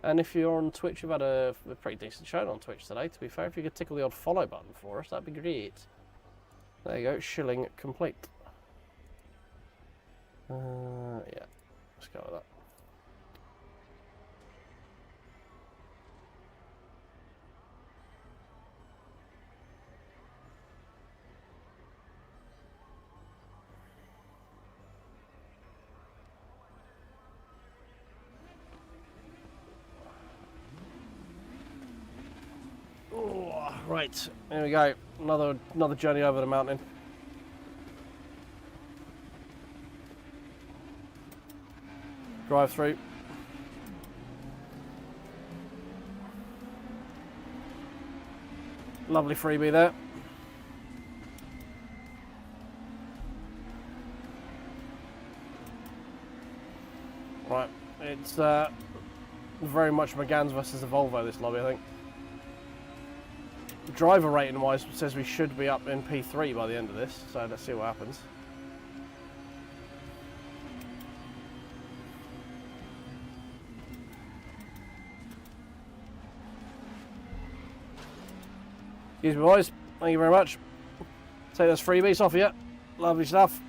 And if you're on Twitch, you've had a pretty decent show on Twitch today, to be fair. If you could tickle the old follow button for us, that'd be great. There you go, shilling complete. Yeah, let's go with that. Right, here we go. Another journey over the mountain. Drive through. Lovely freebie there. Right, it's very much McGann's versus the Volvo, this lobby, I think. Driver rating wise says we should be up in P3 by the end of this, so let's see what happens. Excuse me, boys. Thank you very much. Take those freebies off you. Lovely stuff.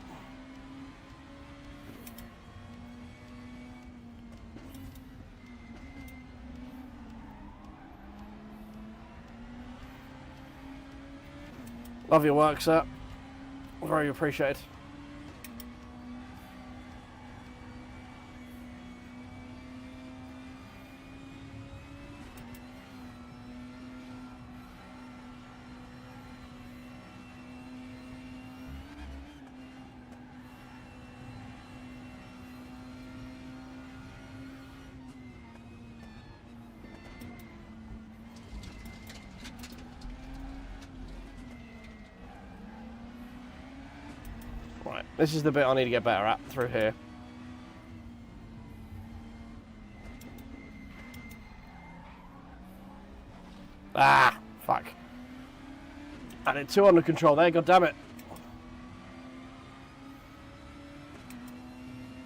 Love your work, sir. Very appreciated. Right, this is the bit I need to get better at through here. Ah, fuck. And it's too under control there, god damn it.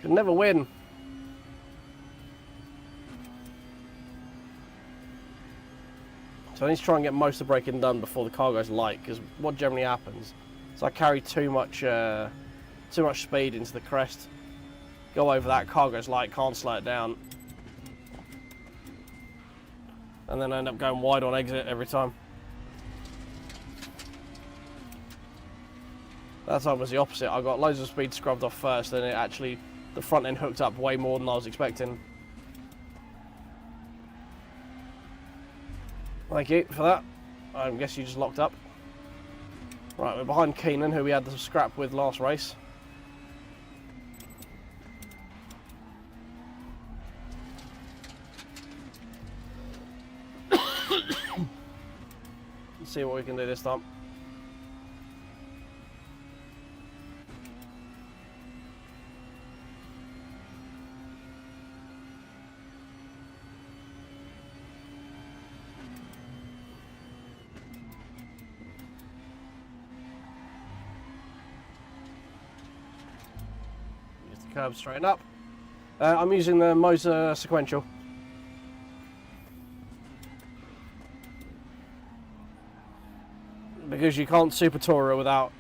Can never win. So I need to try and get most of the braking done before the car goes light, because what generally happens is I carry too much speed into the crest. Go over that, car goes light, can't slow it down. And then I end up going wide on exit every time. That time was the opposite. I got loads of speed scrubbed off first, and it actually, the front end hooked up way more than I was expecting. Thank you for that. I guess you just locked up. Right, we're behind Keenan, who we had the scrap with last race. Let's see what we can do this time. Curb straighten up. I'm using the Moza sequential. Because you can't super tourer without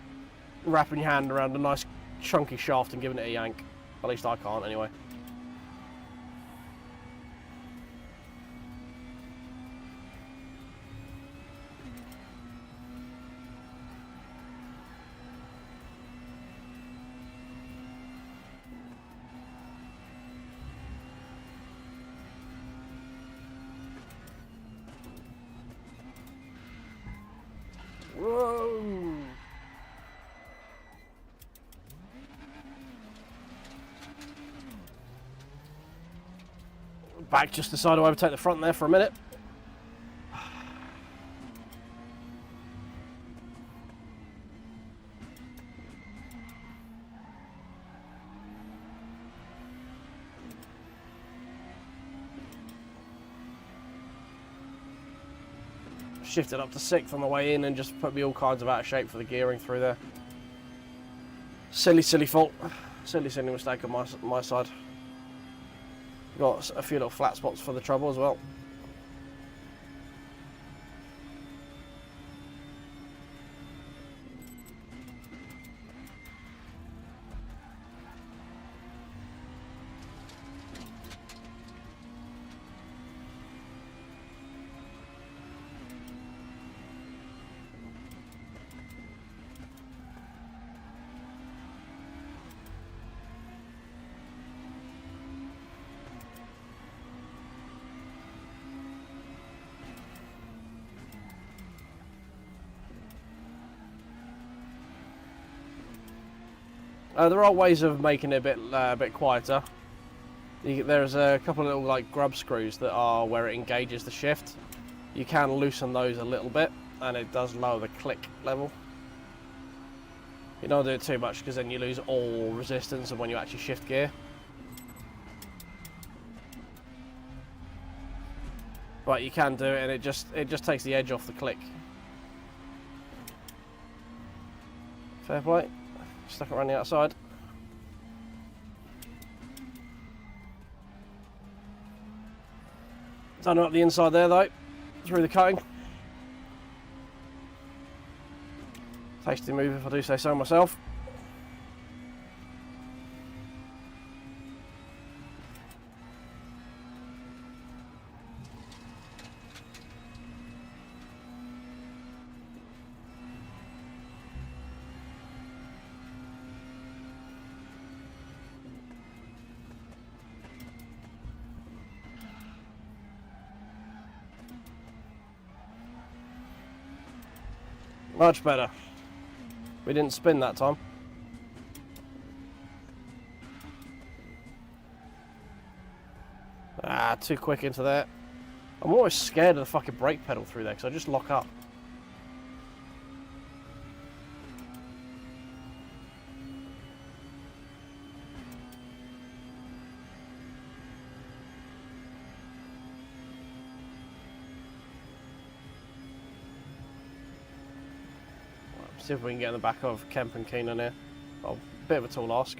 wrapping your hand around a nice chunky shaft and giving it a yank. At least I can't anyway. Whoa! Back just decided to overtake the front there for a minute. Shifted up to 6th on the way in and just put me all kinds of out of shape for the gearing through there. Silly fault. Silly mistake on my side. Got a few little flat spots for the trouble as well. There are ways of making it a bit quieter. There's a couple of little like grub screws that are where it engages the shift. You can loosen those a little bit, and it does lower the click level. You don't do it too much because then you lose all resistance when you actually shift gear. But you can do it, and it just takes the edge off the click. Fair play. Stuck it around the outside. Done up the inside there though, through the cutting. Tasty move if I do say so myself. Much better. We didn't spin that time. Ah, too quick into there. I'm always scared of the fucking brake pedal through there because I just lock up. See if we can get in the back of Kemp and Keenan here. Well, bit of a tall ask.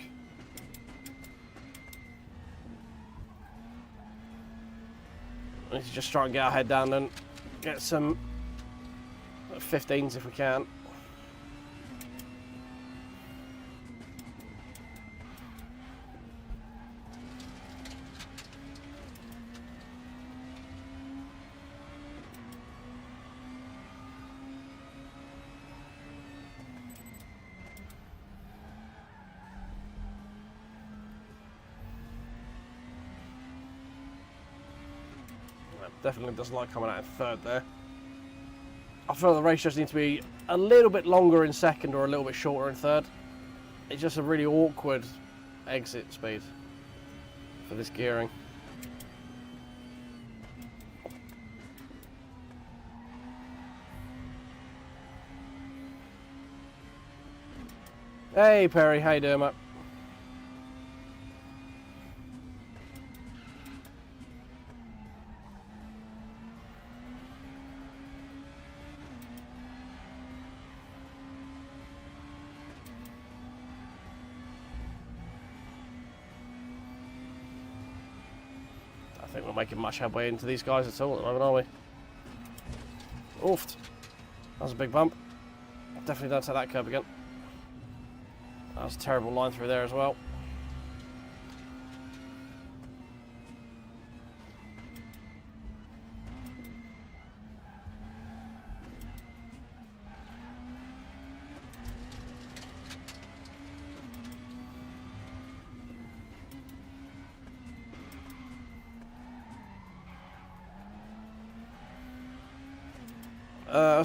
We need to just try and get our head down and get some 15s if we can. Definitely doesn't like coming out in third there. I feel the ratios need to be a little bit longer in second or a little bit shorter in third. It's just a really awkward exit speed for this gearing. Hey Perry, how you doing, mate? I think we're making much headway into these guys at all at the moment, are we? Oofed. That was a big bump. Definitely don't take that curb again. That was a terrible line through there as well.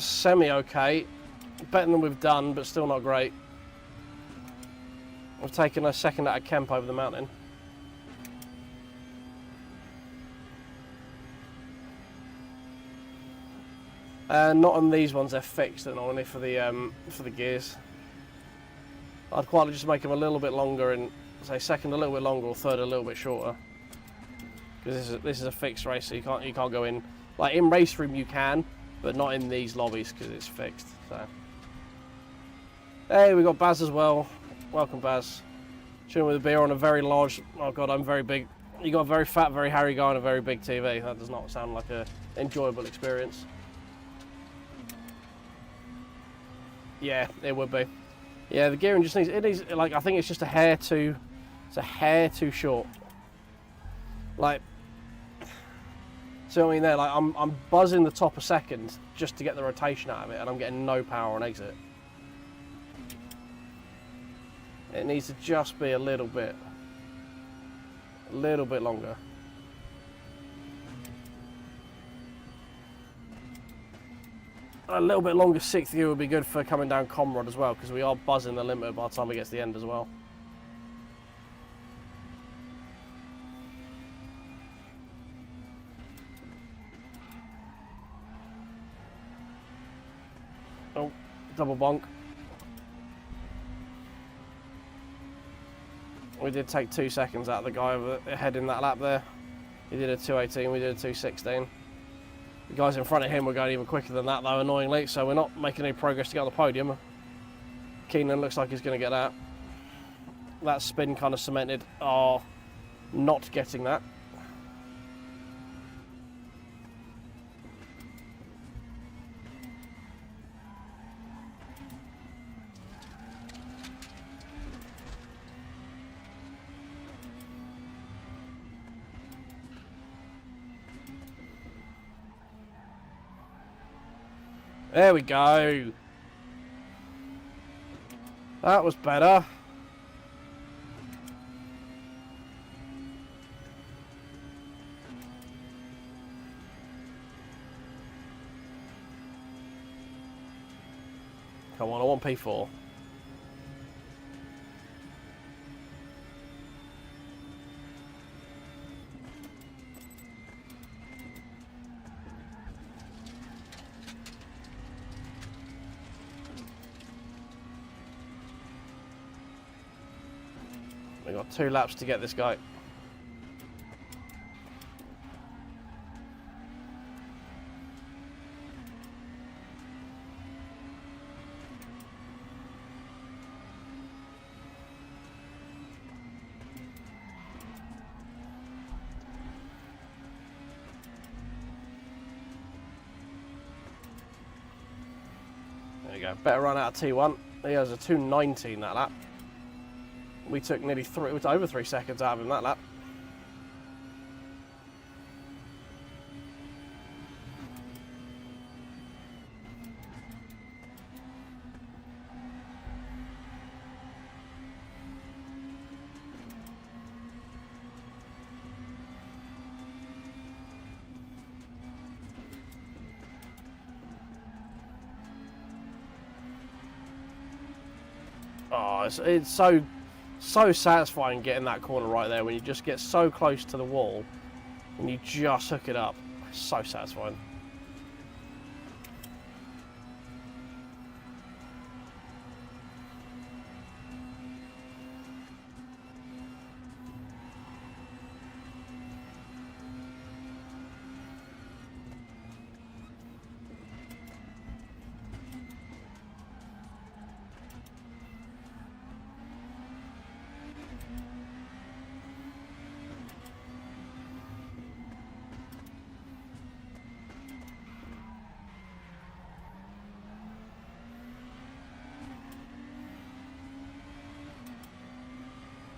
Semi-okay. Better than we've done, but still not great. We've taken a second out of Kemp over the mountain. Not on these ones, they're fixed, they're not only for the gears. I'd quite like just make them a little bit longer and say second a little bit longer or third a little bit shorter. Because this is a fixed race, so you can't go in. Like in Raceroom you can, but not in these lobbies because it's fixed. So, hey, we got Baz as well. Welcome, Baz. Chilling with a beer on a very large. Oh god, I'm very big. You got a very fat, very hairy guy on a very big TV. That does not sound like a enjoyable experience. Yeah, it would be. Yeah, the gearing just needs. Like I think it's just a hair too. It's a hair too short. Like. So I mean there, like I'm buzzing the top a second just to get the rotation out of it, and I'm getting no power on exit. It needs to just be a little bit longer. A little bit longer sixth gear would be good for coming down Comrade as well, because we are buzzing the limiter by the time it gets to the end as well. Oh, double bonk. We did take 2 seconds out of the guy ahead in that lap there. He did a 2:18, we did a 2:16. The guys in front of him were going even quicker than that though, annoyingly, so we're not making any progress to get on the podium. Keenan looks like he's going to get that. That spin kind of cemented our not getting that. There we go. That was better. Come on, I want P4. We've got 2 laps to get this guy. There we go. Better run out of T1. He has a 2:19 that lap. We took nearly over 3 seconds out of him that lap. Oh, it's so satisfying getting that corner right there when you just get so close to the wall and you just hook it up. It's so satisfying.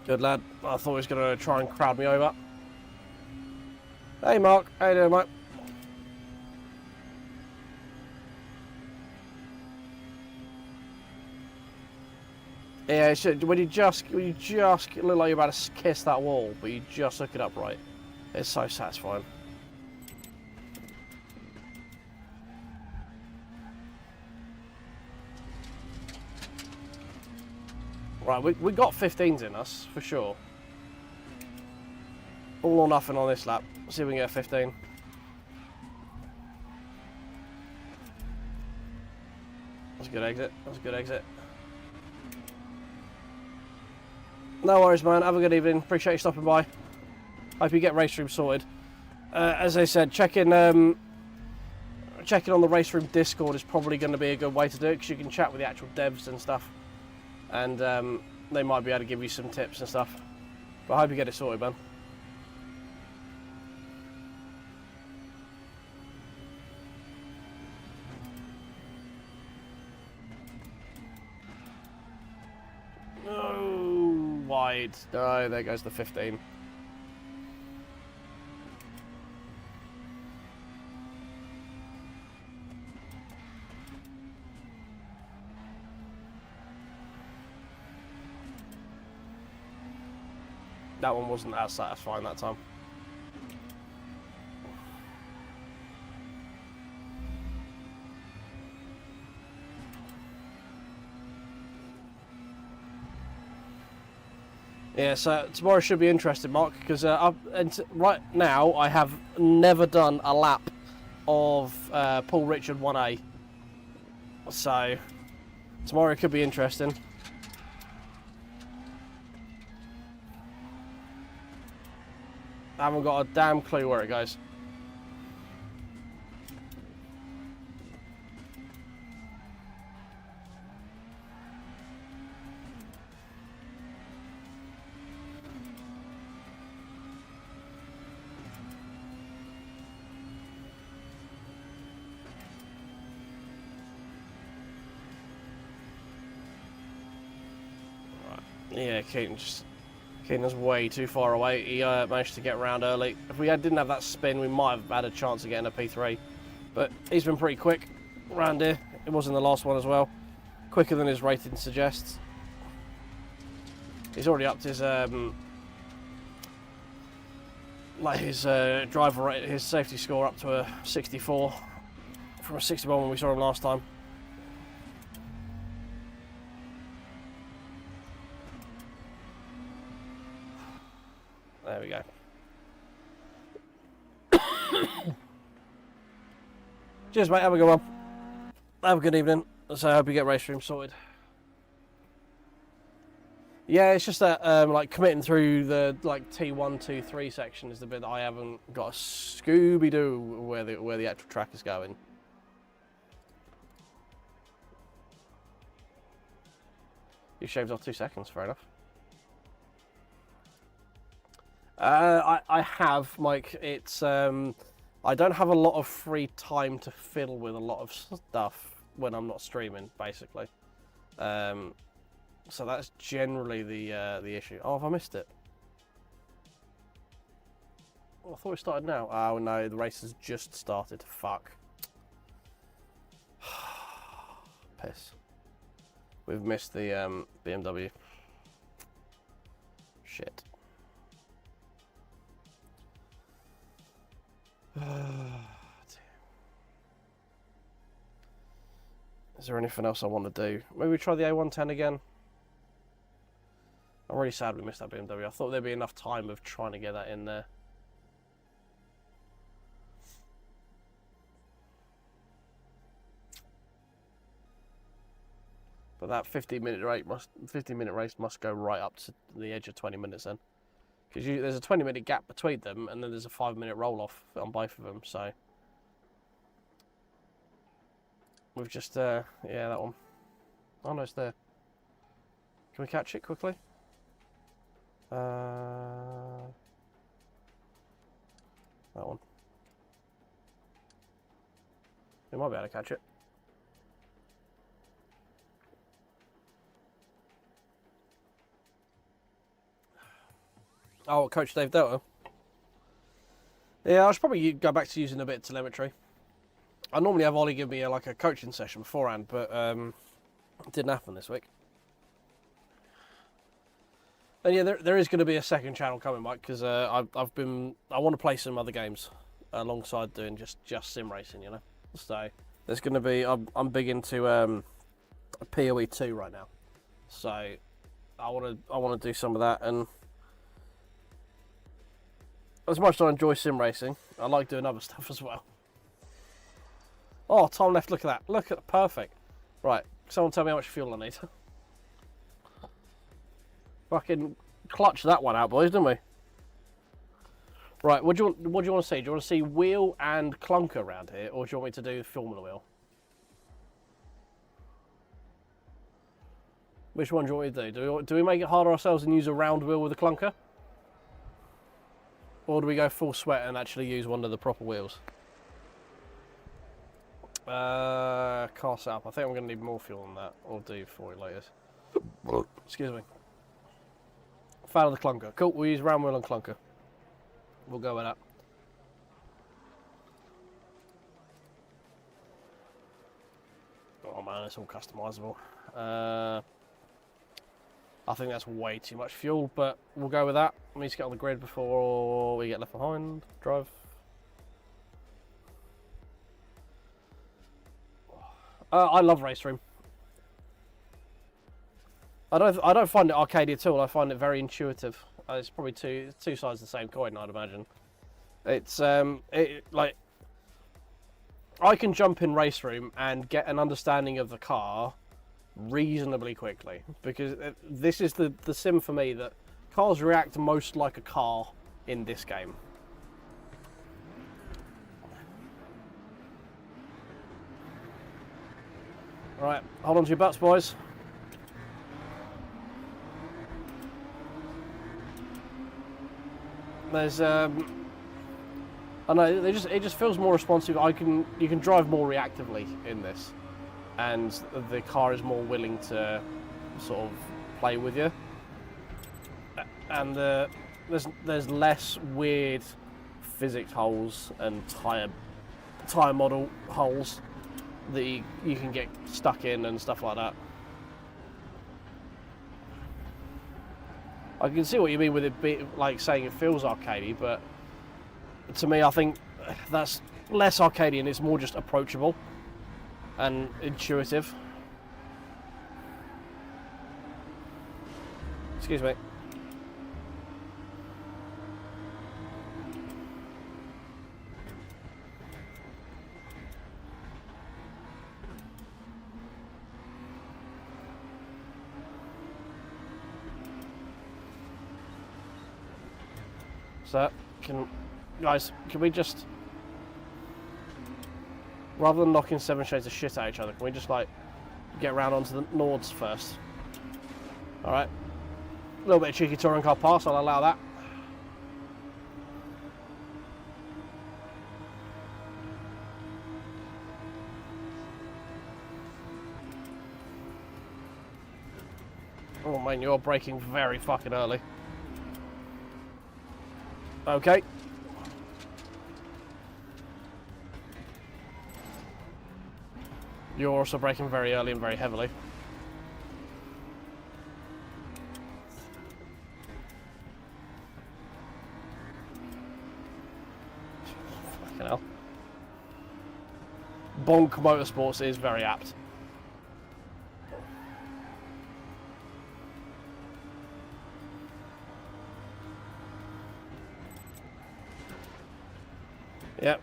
Good lad. I thought he was going to try and crowd me over. Hey Mark, how you doing, mate? Yeah, when you just look like you're about to kiss that wall, but you just hook it up right. It's so satisfying. Right, we got 15s in us, for sure. All or nothing on this lap. Let's see if we can get a 15. That's a good exit. That's a good exit. No worries, man. Have a good evening. Appreciate you stopping by. Hope you get Raceroom sorted. As I said, checking on the Raceroom Discord is probably going to be a good way to do it, because you can chat with the actual devs and stuff. And they might be able to give you some tips and stuff. But I hope you get it sorted, man. No, wide. No, there goes the 15. That one wasn't as satisfying that time. Yeah, so tomorrow should be interesting, Mark, because right now I have never done a lap of Paul Richard 1A. So tomorrow could be interesting. I haven't got a damn clue where it goes. Right. Yeah, Keaton's way too far away. He managed to get around early. If we didn't have that spin, we might have had a chance of getting a P3. But he's been pretty quick. around here. It was in the last one as well. Quicker than his rating suggests. He's already upped his driver rate, his safety score up to a 64 from a 61 when we saw him last time. There we go. Cheers, mate. Have a good one. Have a good evening. So I hope you get Raceroom sorted. Yeah, it's just that like committing through the like T1, 2, 3 section is the bit that I haven't got a Scooby-Doo where the actual track is going. You shaved off 2 seconds, fair enough. I have, Mike. It's I don't have a lot of free time to fiddle with a lot of stuff when I'm not streaming, basically. So that's generally the issue. Oh, have I missed it? Oh, I thought it started now. Oh no, the race has just started. Fuck. Piss. We've missed the BMW. Shit. Is there anything else I want to do? Maybe try the A110 again. I'm really sad we missed that BMW. I thought there'd be enough time of trying to get that in there. But that 15-minute race must go right up to the edge of 20 minutes then. Because there's a 20-minute gap between them, and then there's a 5-minute roll-off on both of them, so... We've just, yeah, that one. Oh no, it's there. Can we catch it quickly? That one. We might be able to catch it. Oh, Coach Dave Delta. Yeah, I should probably go back to using a bit of telemetry. I normally have Ollie give me like a coaching session beforehand, but it didn't happen this week. And yeah, there is going to be a second channel coming, Mike, because I want to play some other games alongside doing just sim racing, you know. So there's going to be I'm big into PoE 2 right now, so I want to do some of that. And as much as I enjoy sim racing, I like doing other stuff as well. Oh, time left. Look at that. Look at perfect. Right, someone tell me how much fuel I need. Fucking clutch that one out, boys, didn't we? Right, what do you want to see? Do you want to see wheel and clunker around here, or do you want me to do Formula Wheel? Which one do you want me to do? Do we make it hard on ourselves and use a round wheel with a clunker? Or do we go full sweat and actually use one of the proper wheels? Car setup. I think I'm going to need more fuel than that. I'll do for you later. Excuse me. Fan of the clunker. Cool, we'll use round wheel and clunker. We'll go with that. Oh man, it's all customizable. I think that's way too much fuel, but we'll go with that. We need to get on the grid before we get left behind. Drive. I love Raceroom. I don't find it arcadey at all. I find it very intuitive. It's probably two sides of the same coin, I'd imagine. It's like I can jump in Raceroom and get an understanding of the car reasonably quickly, because this is the sim for me that cars react most like a car in this game. Right, hold on to your butts, boys. There's I know it just feels more responsive. You can drive more reactively in this, and the car is more willing to sort of play with you. And there's less weird physics holes and tire model holes that you can get stuck in and stuff like that. I can see what you mean with it being, like, saying it feels arcadey, but to me, I think that's less arcadey and it's more just approachable and intuitive. Excuse me. So, guys, can we just, rather than knocking 7 shades of shit at each other, can we just, like, get around onto the Nords first? Alright. A little bit of cheeky touring car pass, I'll allow that. Oh man, you're braking very fucking early. Okay. You're also braking very early and very heavily. Fucking hell. Bonk Motorsports is very apt. Yep,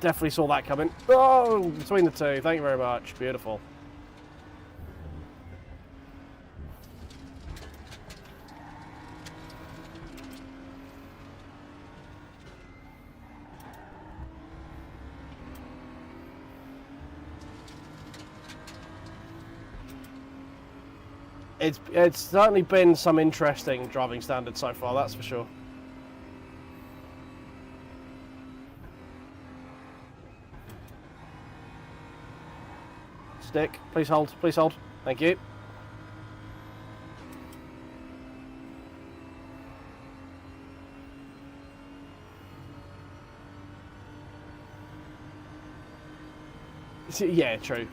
definitely saw that coming. Oh, between the two, thank you very much. Beautiful. It's certainly been some interesting driving standards so far, that's for sure. Stick, please hold, please hold. Thank you. Yeah, true.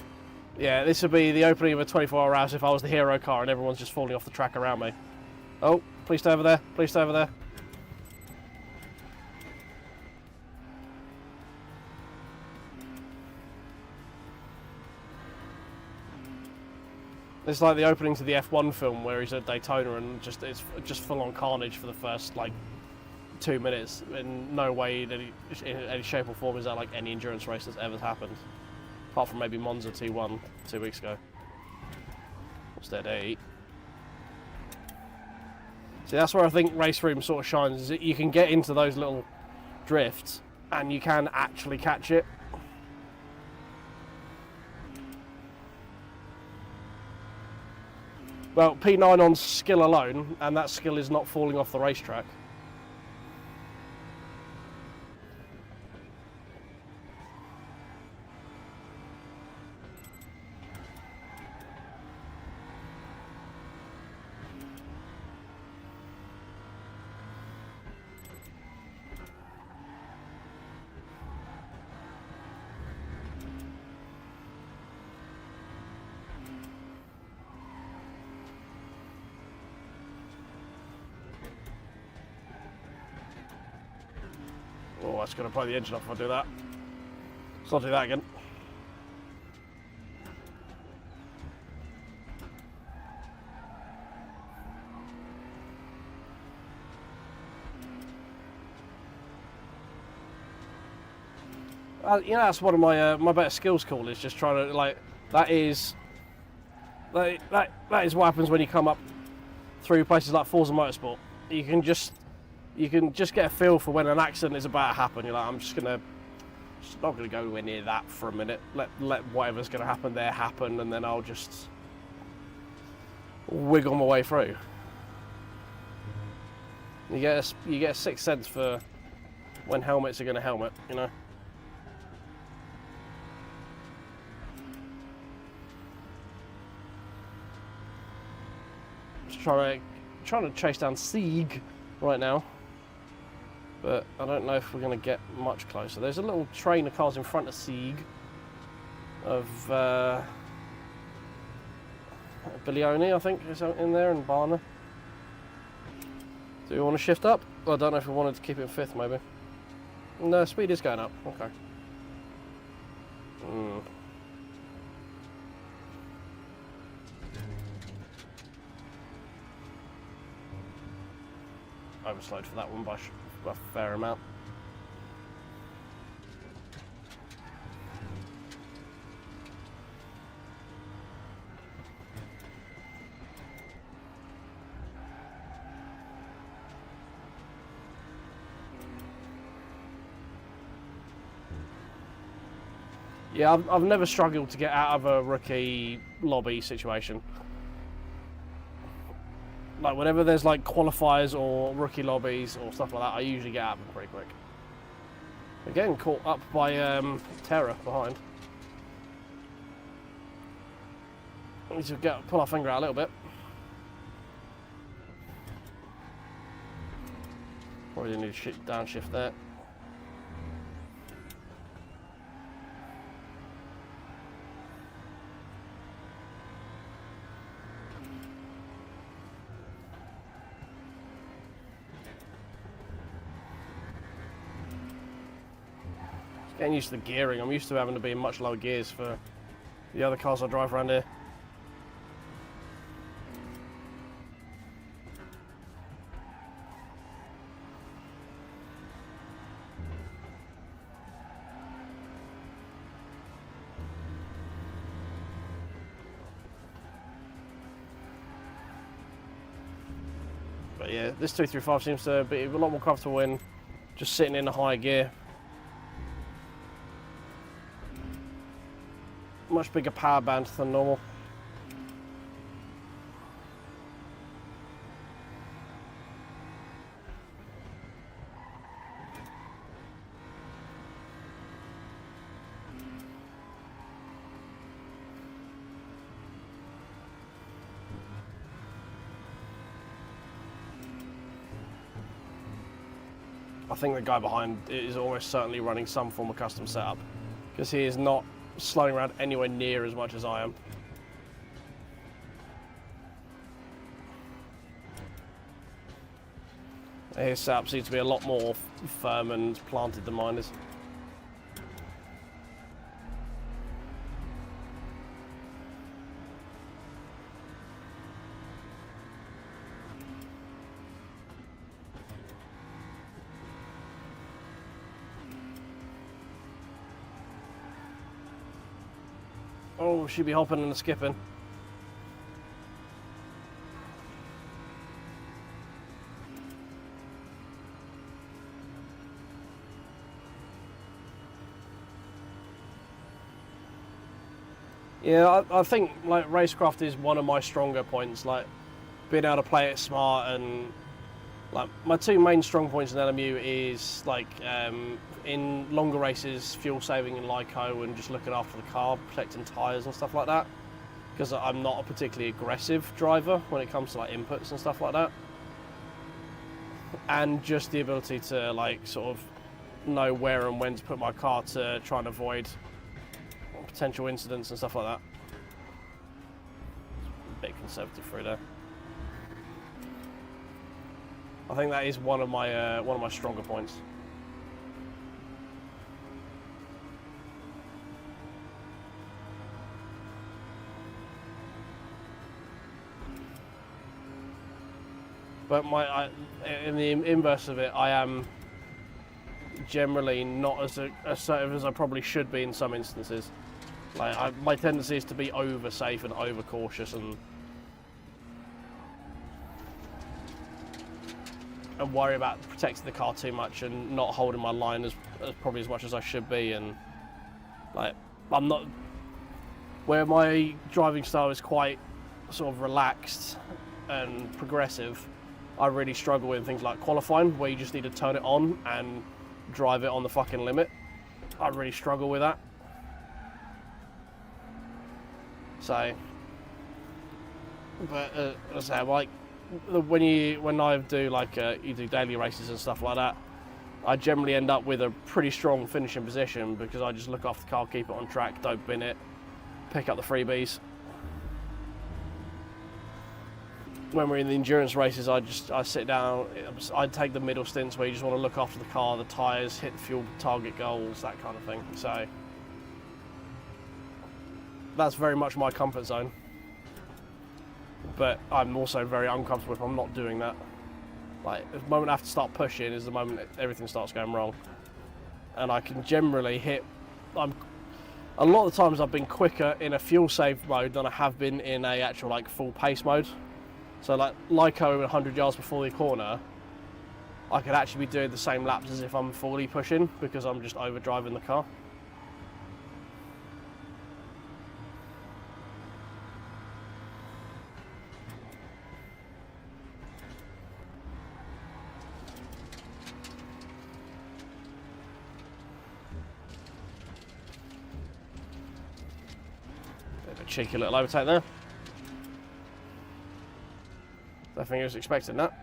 Yeah, this would be the opening of a 24-hour race if I was the hero car and everyone's just falling off the track around me. Oh, please stay over there, please stay over there. It's like the opening to the F1 film where he's at Daytona and it's just full-on carnage for the first, like, 2 minutes. In no way, in any shape or form, is that like any endurance race that's ever happened. Apart from maybe Monza T1 2 weeks ago. Steady. See, that's where I think Raceroom sort of shines, is that you can get into those little drifts and you can actually catch it. Well, P9 on skill alone, and that skill is not falling off the racetrack. Oh, that's going to blow the engine off if I do that. Let's not do that again. You know, that's one of my my better skills call, is just trying to, like, that is what happens when you come up through places like Forza Motorsport. You can just get a feel for when an accident is about to happen. You're like, I'm just not gonna go anywhere near that for a minute. Let whatever's gonna happen there happen, and then I'll just wiggle my way through. You get a sixth sense for when helmets are gonna helmet, you know. Just trying to chase down Sieg right now. But I don't know if we're going to get much closer. There's a little train of cars in front of Sieg. of Bilioni, I think, is in there, and Barna. Do we want to shift up? Well, I don't know if we wanted to keep it in 5th, maybe. No, speed is going up. Okay. Overslowed for that one by a fair amount. Yeah, I've never struggled to get out of a rookie lobby situation. Like, whenever there's like qualifiers or rookie lobbies or stuff like that, I usually get out of them pretty quick. We're getting caught up by Terra behind. We need to pull our finger out a little bit. Probably need to downshift there. Getting used to the gearing. I'm used to having to be in much lower gears for the other cars I drive around here. But yeah, this 235 seems to be a lot more comfortable in just sitting in a higher gear. Much bigger power band than normal. I think the guy behind is almost certainly running some form of custom setup, because he is not slowing around anywhere near as much as I am. His setup seems to be a lot more firm and planted than mine is. Oh, she'd be hopping and skipping. Yeah, I think like racecraft is one of my stronger points, like being able to play it smart, and like my two main strong points in LMU is like in longer races, fuel saving and LICO, and just looking after the car, protecting tyres and stuff like that, because I'm not a particularly aggressive driver when it comes to like inputs and stuff like that, and just the ability to like sort of know where and when to put my car to try and avoid potential incidents and stuff like that. A bit conservative through there. I think that is one of my stronger points. But in the inverse of it, I am generally not as assertive as I probably should be in some instances. Like my tendency is to be over safe and over cautious and worry about protecting the car too much and not holding my line as probably as much as I should be. And like I'm not, where my driving style is quite sort of relaxed and progressive, I really struggle with things like qualifying, where you just need to turn it on and drive it on the fucking limit. I really struggle with that. So, but as I say, like when I do like you do daily races and stuff like that, I generally end up with a pretty strong finishing position because I just look off the car, keep it on track, don't bin it, pick up the freebies. When we're in the endurance races, I sit down, I take the middle stints where you just want to look after the car, the tyres, hit the fuel target goals, that kind of thing. So that's very much my comfort zone. But I'm also very uncomfortable if I'm not doing that. Like, the moment I have to start pushing is the moment everything starts going wrong. And I can generally hit, a lot of the times I've been quicker in a fuel save mode than I have been in a actual like full pace mode. So like Lyco 100 yards before the corner, I could actually be doing the same laps as if I'm fully pushing because I'm just overdriving the car. Bit of a cheeky little overtake there. I think I was expecting that.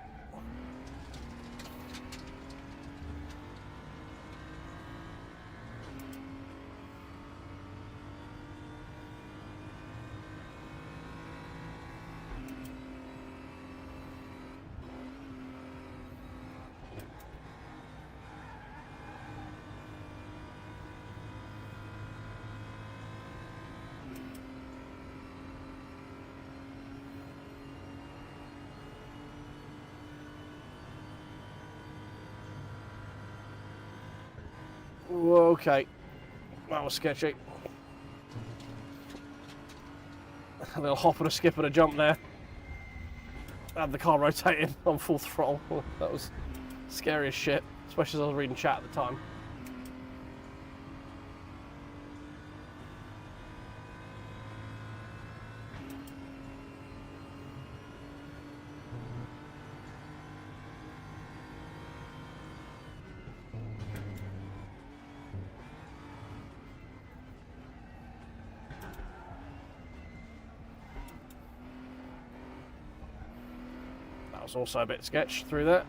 Okay, that was sketchy. A little hop and a skip and a jump there. Had the car rotating on full throttle. That was scary as shit, especially as I was reading chat at the time. Was also a bit sketch through there.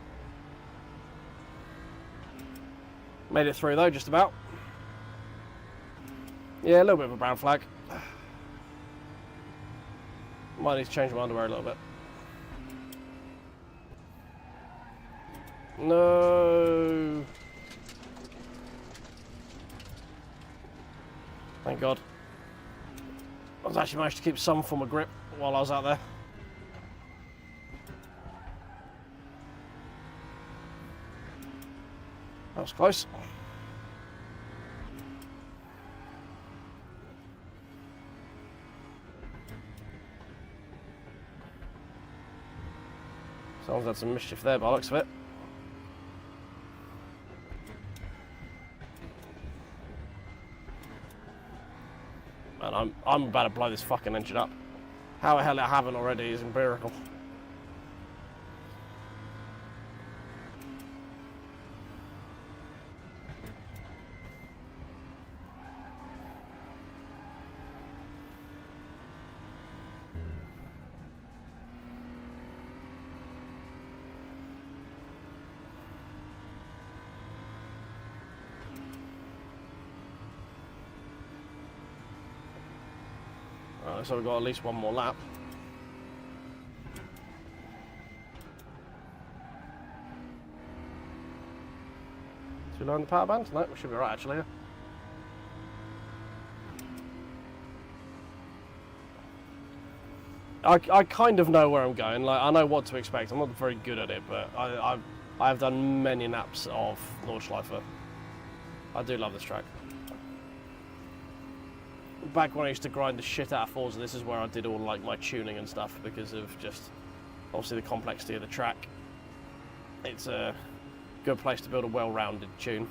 Made it through though, just about. Yeah, a little bit of a brown flag. Might need to change my underwear a little bit. No. Thank God. I was actually managed to keep some form of grip while I was out there. That was close. Someone's had some mischief there by the looks of it. Man, I'm about to blow this fucking engine up. How the hell I haven't already is empirical. So we've got at least one more lap. Too low on the power band? No, we should be right actually. I kind of know where I'm going. Like, I know what to expect. I'm not very good at it, but I have done many laps of Nordschleife. I do love this track. Back when I used to grind the shit out of Forza, this is where I did all like my tuning and stuff because of just obviously the complexity of the track. It's a good place to build a well-rounded tune.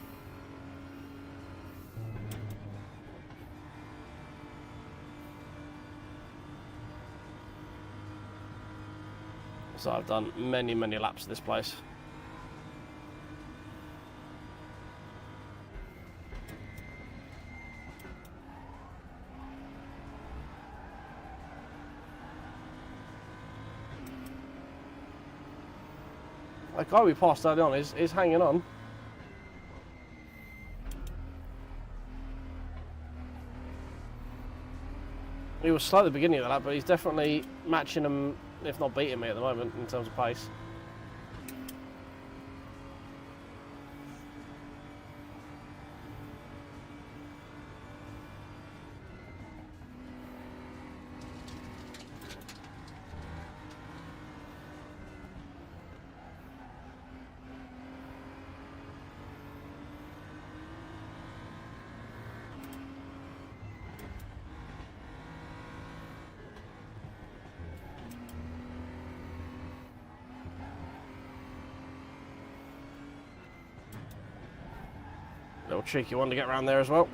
So I've done many laps of this place. The guy we passed early on is hanging on. was slow at the beginning of the lap, but he's definitely matching him, if not beating me at the moment, in terms of pace. Little cheeky one to get around there as well.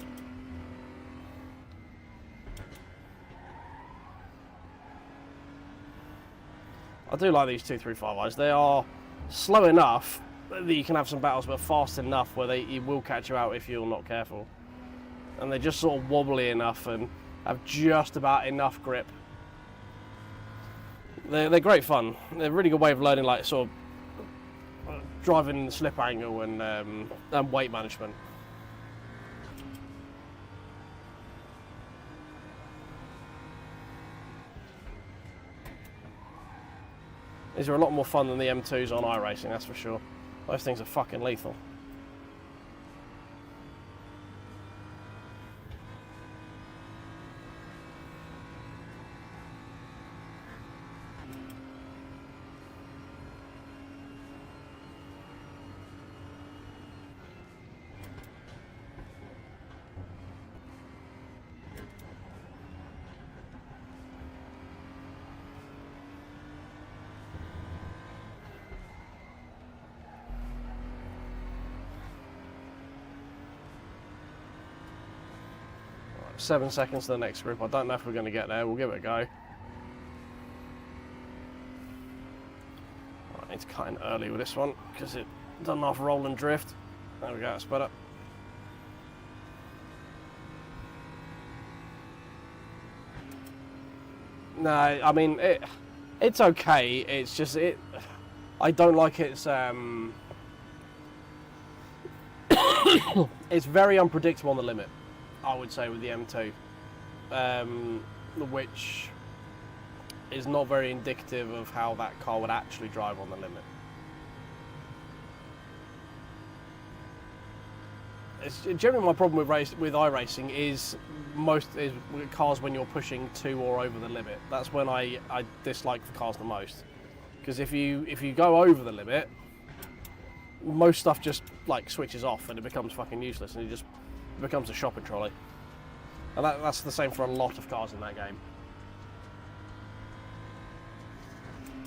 I do like these 235Is. They are slow enough that you can have some battles, but fast enough where they will catch you out if you're not careful. And they're just sort of wobbly enough and have just about enough grip. They're great fun. They're a really good way of learning, like, sort of driving slip angle and weight management. These are a lot more fun than the M2s on iRacing, that's for sure. Those things are fucking lethal. Right, 7 seconds to the next group. I don't know if we're going to get there. We'll give it a go. I need to cut in early with this one because it doesn't half roll and drift. There we go, that's better. No, I mean it's okay. It's just I don't like its it's very unpredictable on the limit, I would say, with the M2, which is not very indicative of how that car would actually drive on the limit. It's generally my problem with iRacing is with cars when you're pushing to or over the limit. That's when I dislike the cars the most, because if you go over the limit, most stuff just like switches off and it becomes fucking useless, and it becomes a shopping trolley. And that's the same for a lot of cars in that game.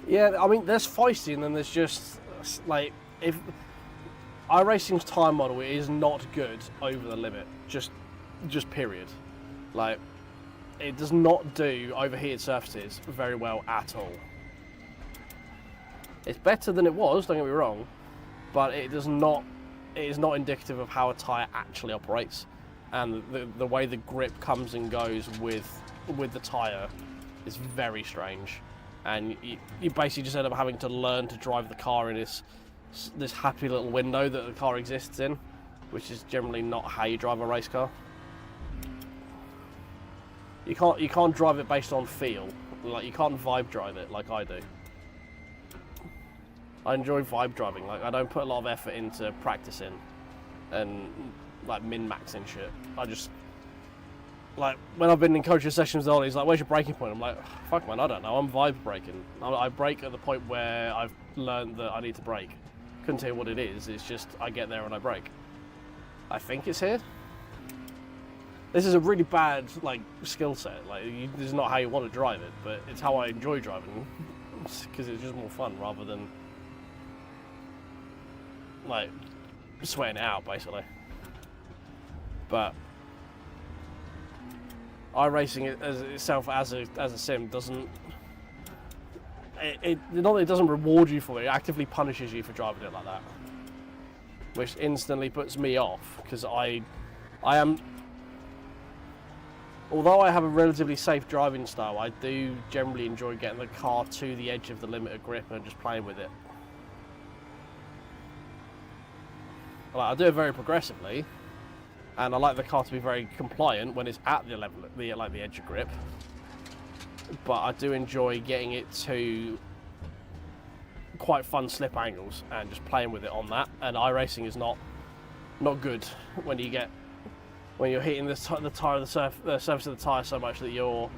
Yeah, I mean, there's feisty, and then there's just like, if iRacing's time model is not good over the limit, just period. Like, it does not do overheated surfaces very well at all. It's better than it was, don't get me wrong, but it is not indicative of how a tyre actually operates, and the way the grip comes and goes with the tyre is very strange, and you basically just end up having to learn to drive the car in this happy little window that the car exists in, which is generally not how you drive a race car. You can't drive it based on feel. Like, you can't vibe drive it like I do. I enjoy vibe driving. Like, I don't put a lot of effort into practicing and like min-maxing shit. I just, like, when I've been in coaching sessions with Ollie, he's like, "Where's your braking point?" I'm like, "Fuck man, I don't know. I'm vibe braking. I brake at the point where I've learned that I need to brake. Couldn't tell you what it is. It's just I get there and I brake. I think it's here." This is a really bad like skill set. Like, this is not how you want to drive it, but it's how I enjoy driving, because it's just more fun rather than like sweating it out, basically. But iRacing itself as a sim doesn't. Not that it doesn't reward you for it, it actively punishes you for driving it like that, which instantly puts me off, because I am. Although I have a relatively safe driving style, I do generally enjoy getting the car to the edge of the limit of grip and just playing with it. Like, I do it very progressively, and I like the car to be very compliant when it's at the level, the edge of grip. but I do enjoy getting it to quite fun slip angles and just playing with it on that. And iRacing is not good when you're hitting the surface of the tire so much that you're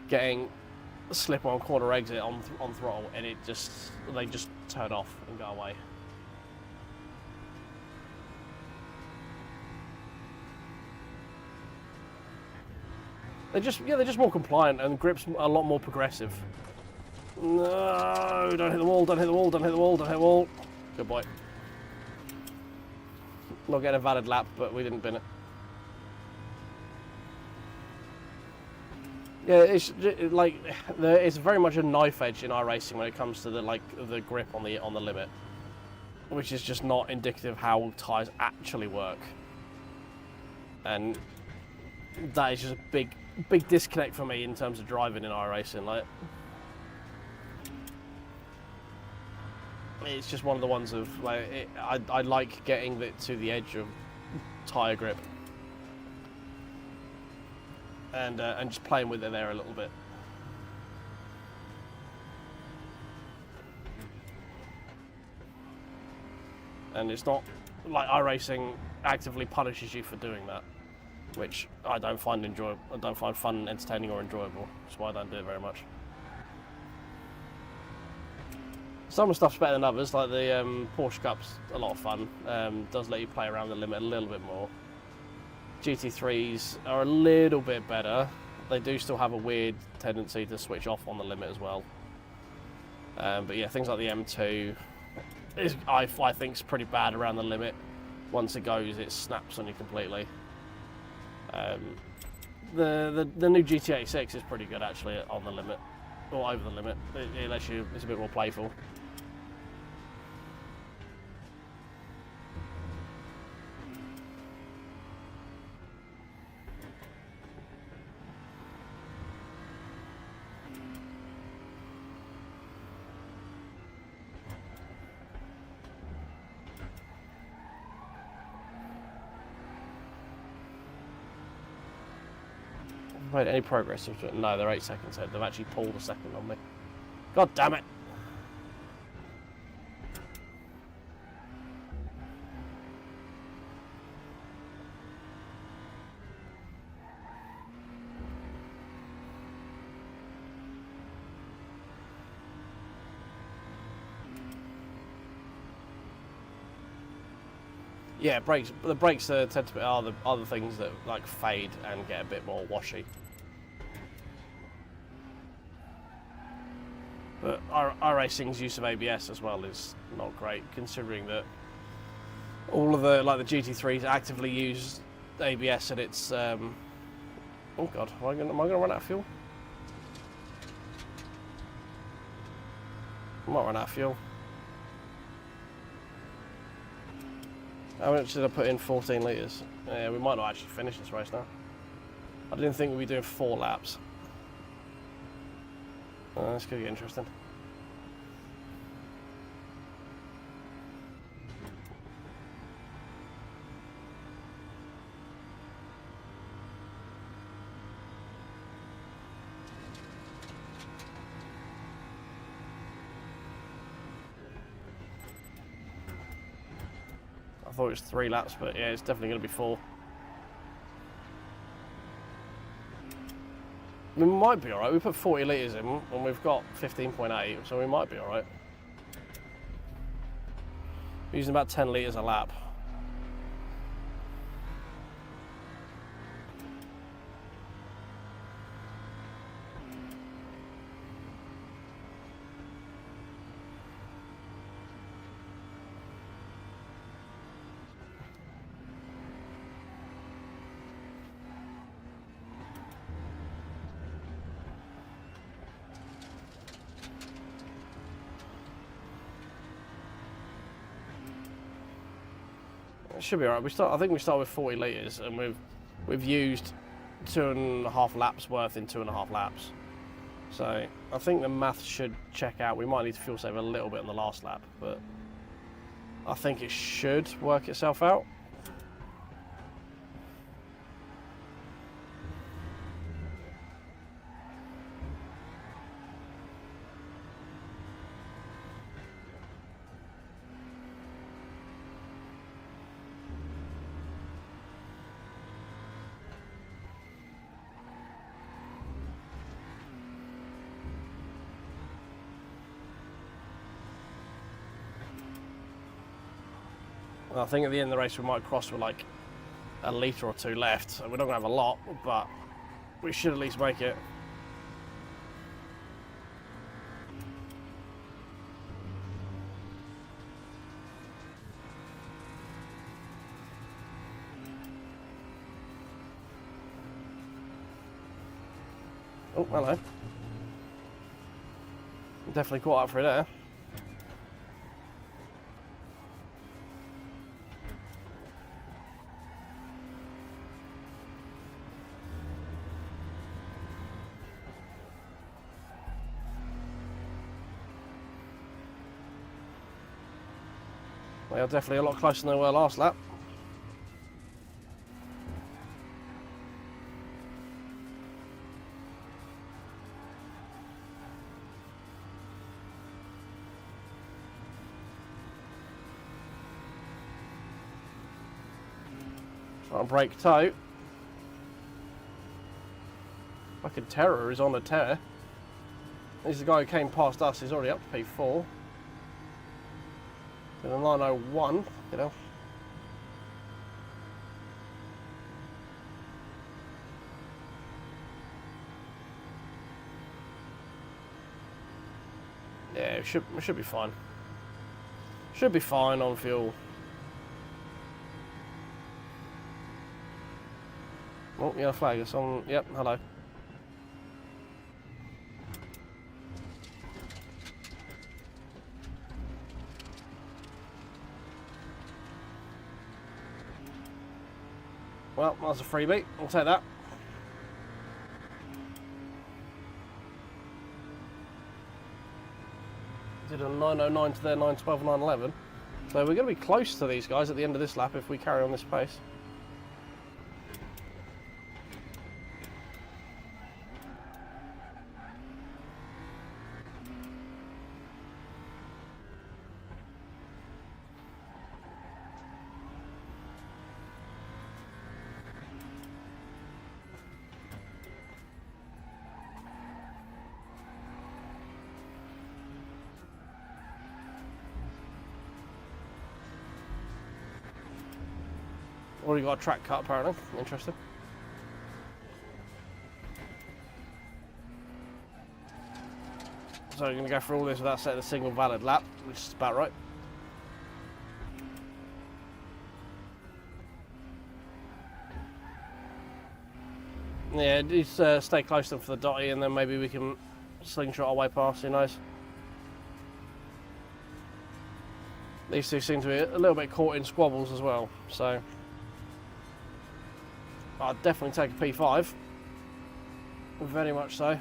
getting slip on corner exit on throttle, and they just turn off and go away. They're just more compliant, and grip's a lot more progressive. No, don't hit the wall, don't hit the wall, don't hit the wall, don't hit the wall. Good boy. Not getting a valid lap, but we didn't bin it. Yeah, it's very much a knife edge in iRacing when it comes to the grip on the limit, which is just not indicative of how tyres actually work. And that is just a big disconnect for me in terms of driving in iRacing. Like, it's just one of the ones of like I like getting it to the edge of tyre grip and just playing with it there a little bit. And it's not like iRacing actively punishes you for doing that, which I don't find enjoyable. I don't find fun, entertaining, or enjoyable. That's why I don't do it very much. Some of the stuff's better than others, like the Porsche Cup's a lot of fun. Does let you play around the limit a little bit more. GT3s are a little bit better. They do still have a weird tendency to switch off on the limit as well. But yeah, things like the M2, I think is pretty bad around the limit. Once it goes, it snaps on you completely. The new GT86 is pretty good actually on the limit, or over the limit. It lets you, it's a bit more playful. Made any progress? No, they're 8 seconds ahead. They've actually pulled a second on me. God damn it! Yeah, brakes. The brakes tend to be are the things that like fade and get a bit more washy. But iRacing's use of ABS as well is not great, considering that all of the GT3s actively use ABS and it's oh god, am I gonna run out of fuel? I might run out of fuel. How much did I put in? 14 litres. Yeah, we might not actually finish this race now. I didn't think we'd be doing 4 laps. This could get interesting. I thought it was 3 laps, but yeah, it's definitely going to be 4. We might be alright. We put 40 litres in and we've got 15.8, so we might be alright. We're using about 10 litres a lap. It should be alright. I think we start with 40 litres, and we've used 2.5 laps worth in 2.5 laps. So I think the maths should check out. We might need to fuel save a little bit on the last lap, but I think it should work itself out. And I think at the end of the race we might cross with like a litre or two left, so we're not going to have a lot, but we should at least make it. Oh, hello. Definitely caught up for it there. They are definitely a lot closer than they were last lap. Try and break toe. Fucking Terror is on a tear. This is the guy who came past us. He's already up to P4. In a 901, you know. Yeah, it should be fine. Should be fine on fuel. Oh, yeah, flag is on. Yep, hello. Well, that's a freebie. I'll take that. Did a 909 to their 912, 911. So we're going to be close to these guys at the end of this lap if we carry on this pace. Already got a track cut apparently. Interesting. So we're going to go through all this without setting a single valid lap, which is about right. Yeah, just stay close to them for the dotty and then maybe we can slingshot our way past, who knows. These two seem to be a little bit caught in squabbles as well, so I'd definitely take a P5, very much so.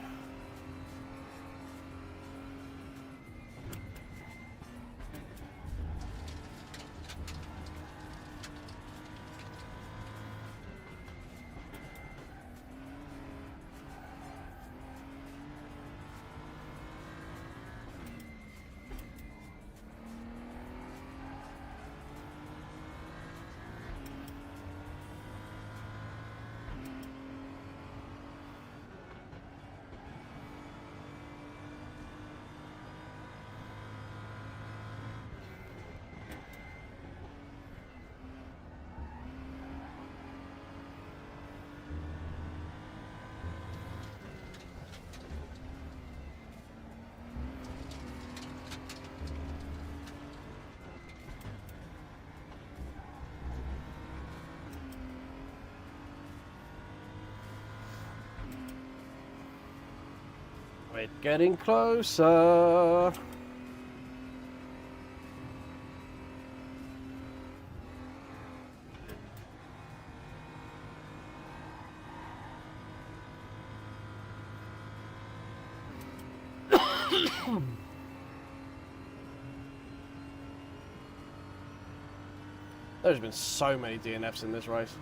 We're getting closer. There's been so many DNFs in this race.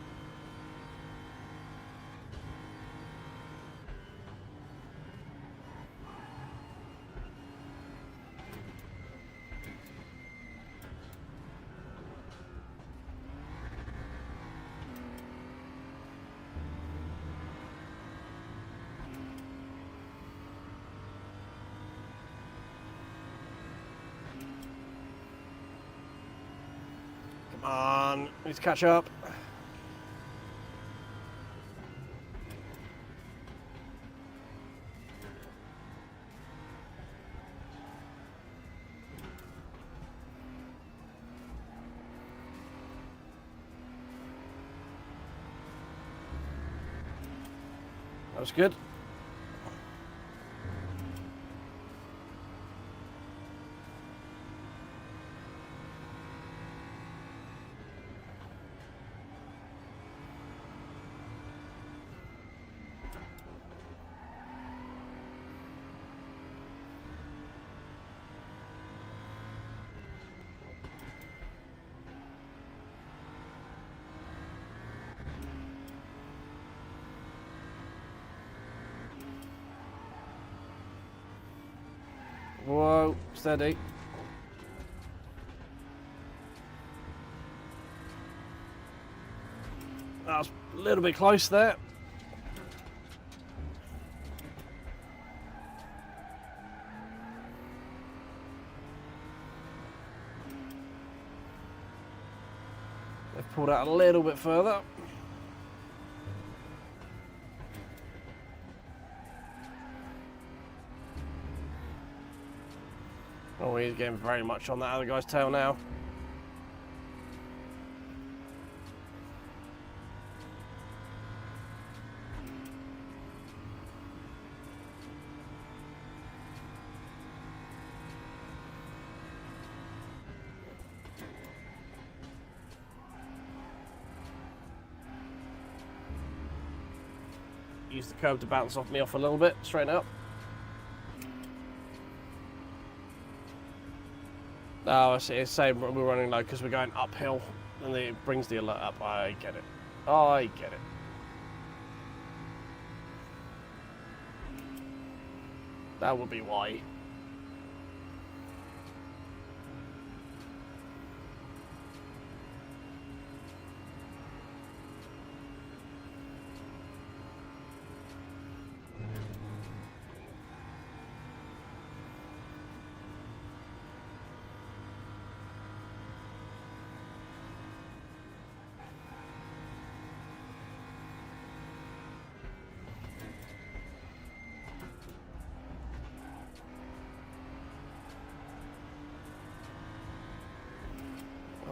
on. Need to catch up. That was good. Whoa, steady. That was a little bit close there. They've pulled out a little bit further. Oh, he's getting very much on that other guy's tail now. Use the curb to bounce me off a little bit, straighten up. Oh, I see. It's saying we're running low because we're going uphill, and it brings the alert up. I get it. I get it. That would be why.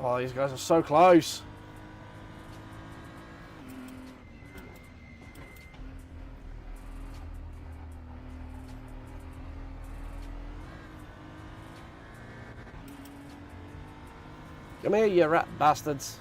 Oh, these guys are so close. Come here, you rat bastards.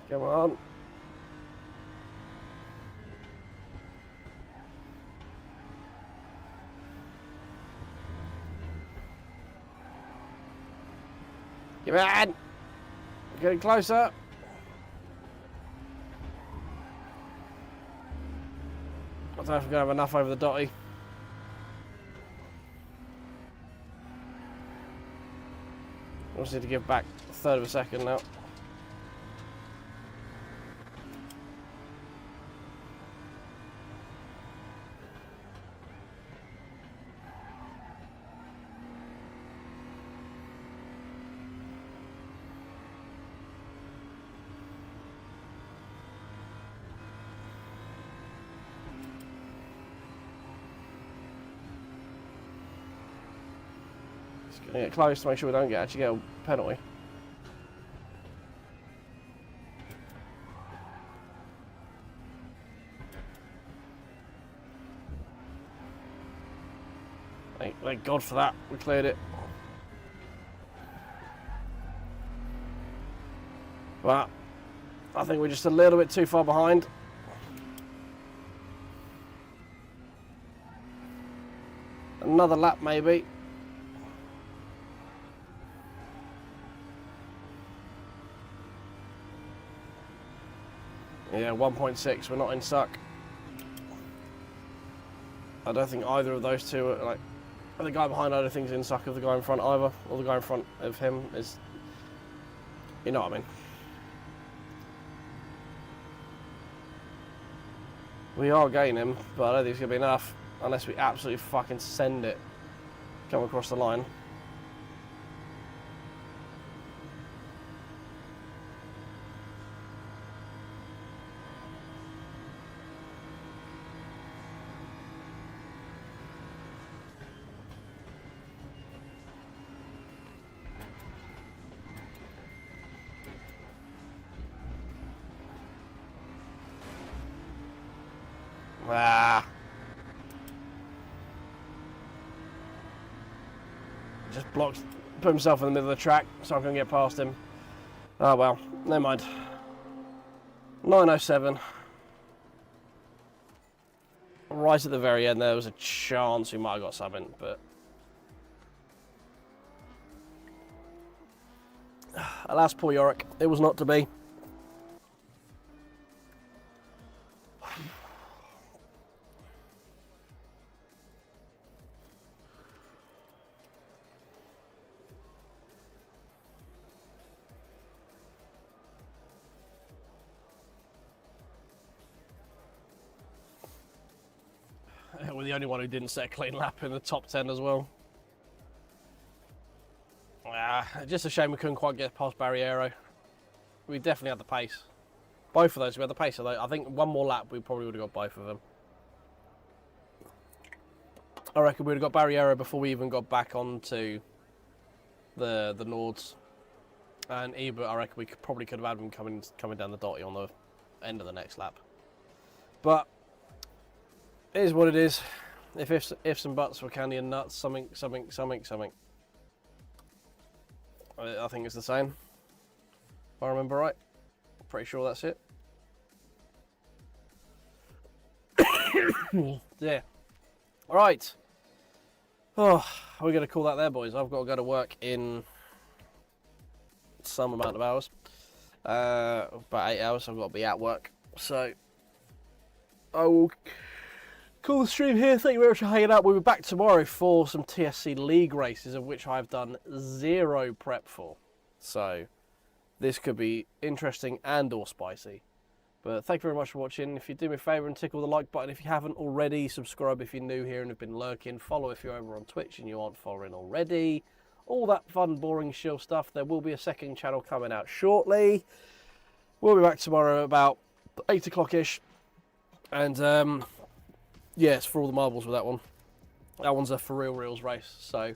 Come on. Come on. Getting closer. I don't know if we're going to have enough over the dotty. I just need to give back a third of a second now. Gonna get close to make sure we don't actually get a penalty. Thank God for that, we cleared it. But I think we're just a little bit too far behind. Another lap maybe. Yeah, 1.6, we're not in suck. I don't think either of those two are like... The guy behind I don't think is in suck of the guy in front either. Or the guy in front of him is... You know what I mean. We are gaining, but I don't think it's going to be enough. Unless we absolutely fucking send it. Come across the line. Ah. Just blocked, put himself in the middle of the track, so I'm going to get past him. Oh well, never mind. 907. Right at the very end there was a chance we might have got something, but... Alas, poor Yorick, it was not to be. We're the only one who didn't set a clean lap in the top 10 as well. Just a shame we couldn't quite get past Barriero. We definitely had the pace. Both of those, we had the pace. Although I think one more lap, we probably would have got both of them. I reckon we would have got Barriero before we even got back onto the Nords. And Ebert, I reckon we probably could have had him coming down the dotty on the end of the next lap. But it is what it is. If ifs and buts were candy and nuts, something. I think it's the same. If I remember right. Pretty sure that's it. Yeah. Alright. Oh, we're going to call that there, boys. I've got to go to work in some amount of hours. About 8 hours, so I've got to be at work. So, I will call the stream here. Thank you very much for hanging out. We'll be back tomorrow for some TSC League races, of which I've done 0 prep for. So, this could be interesting and or spicy. But thank you very much for watching. If you do me a favour and tickle the like button if you haven't already, subscribe if you're new here and have been lurking, follow if you're over on Twitch and you aren't following already. All that fun, boring, shill stuff. There will be a second channel coming out shortly. We'll be back tomorrow about 8 o'clock-ish. And, yeah, it's for all the marbles with that one. That one's a for real reals race, so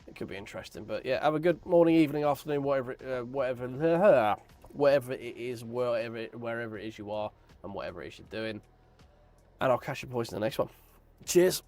it could be interesting. But yeah, have a good morning, evening, afternoon, whatever it is, wherever it is you are, and whatever it is you're doing. And I'll catch you boys in the next one. Cheers.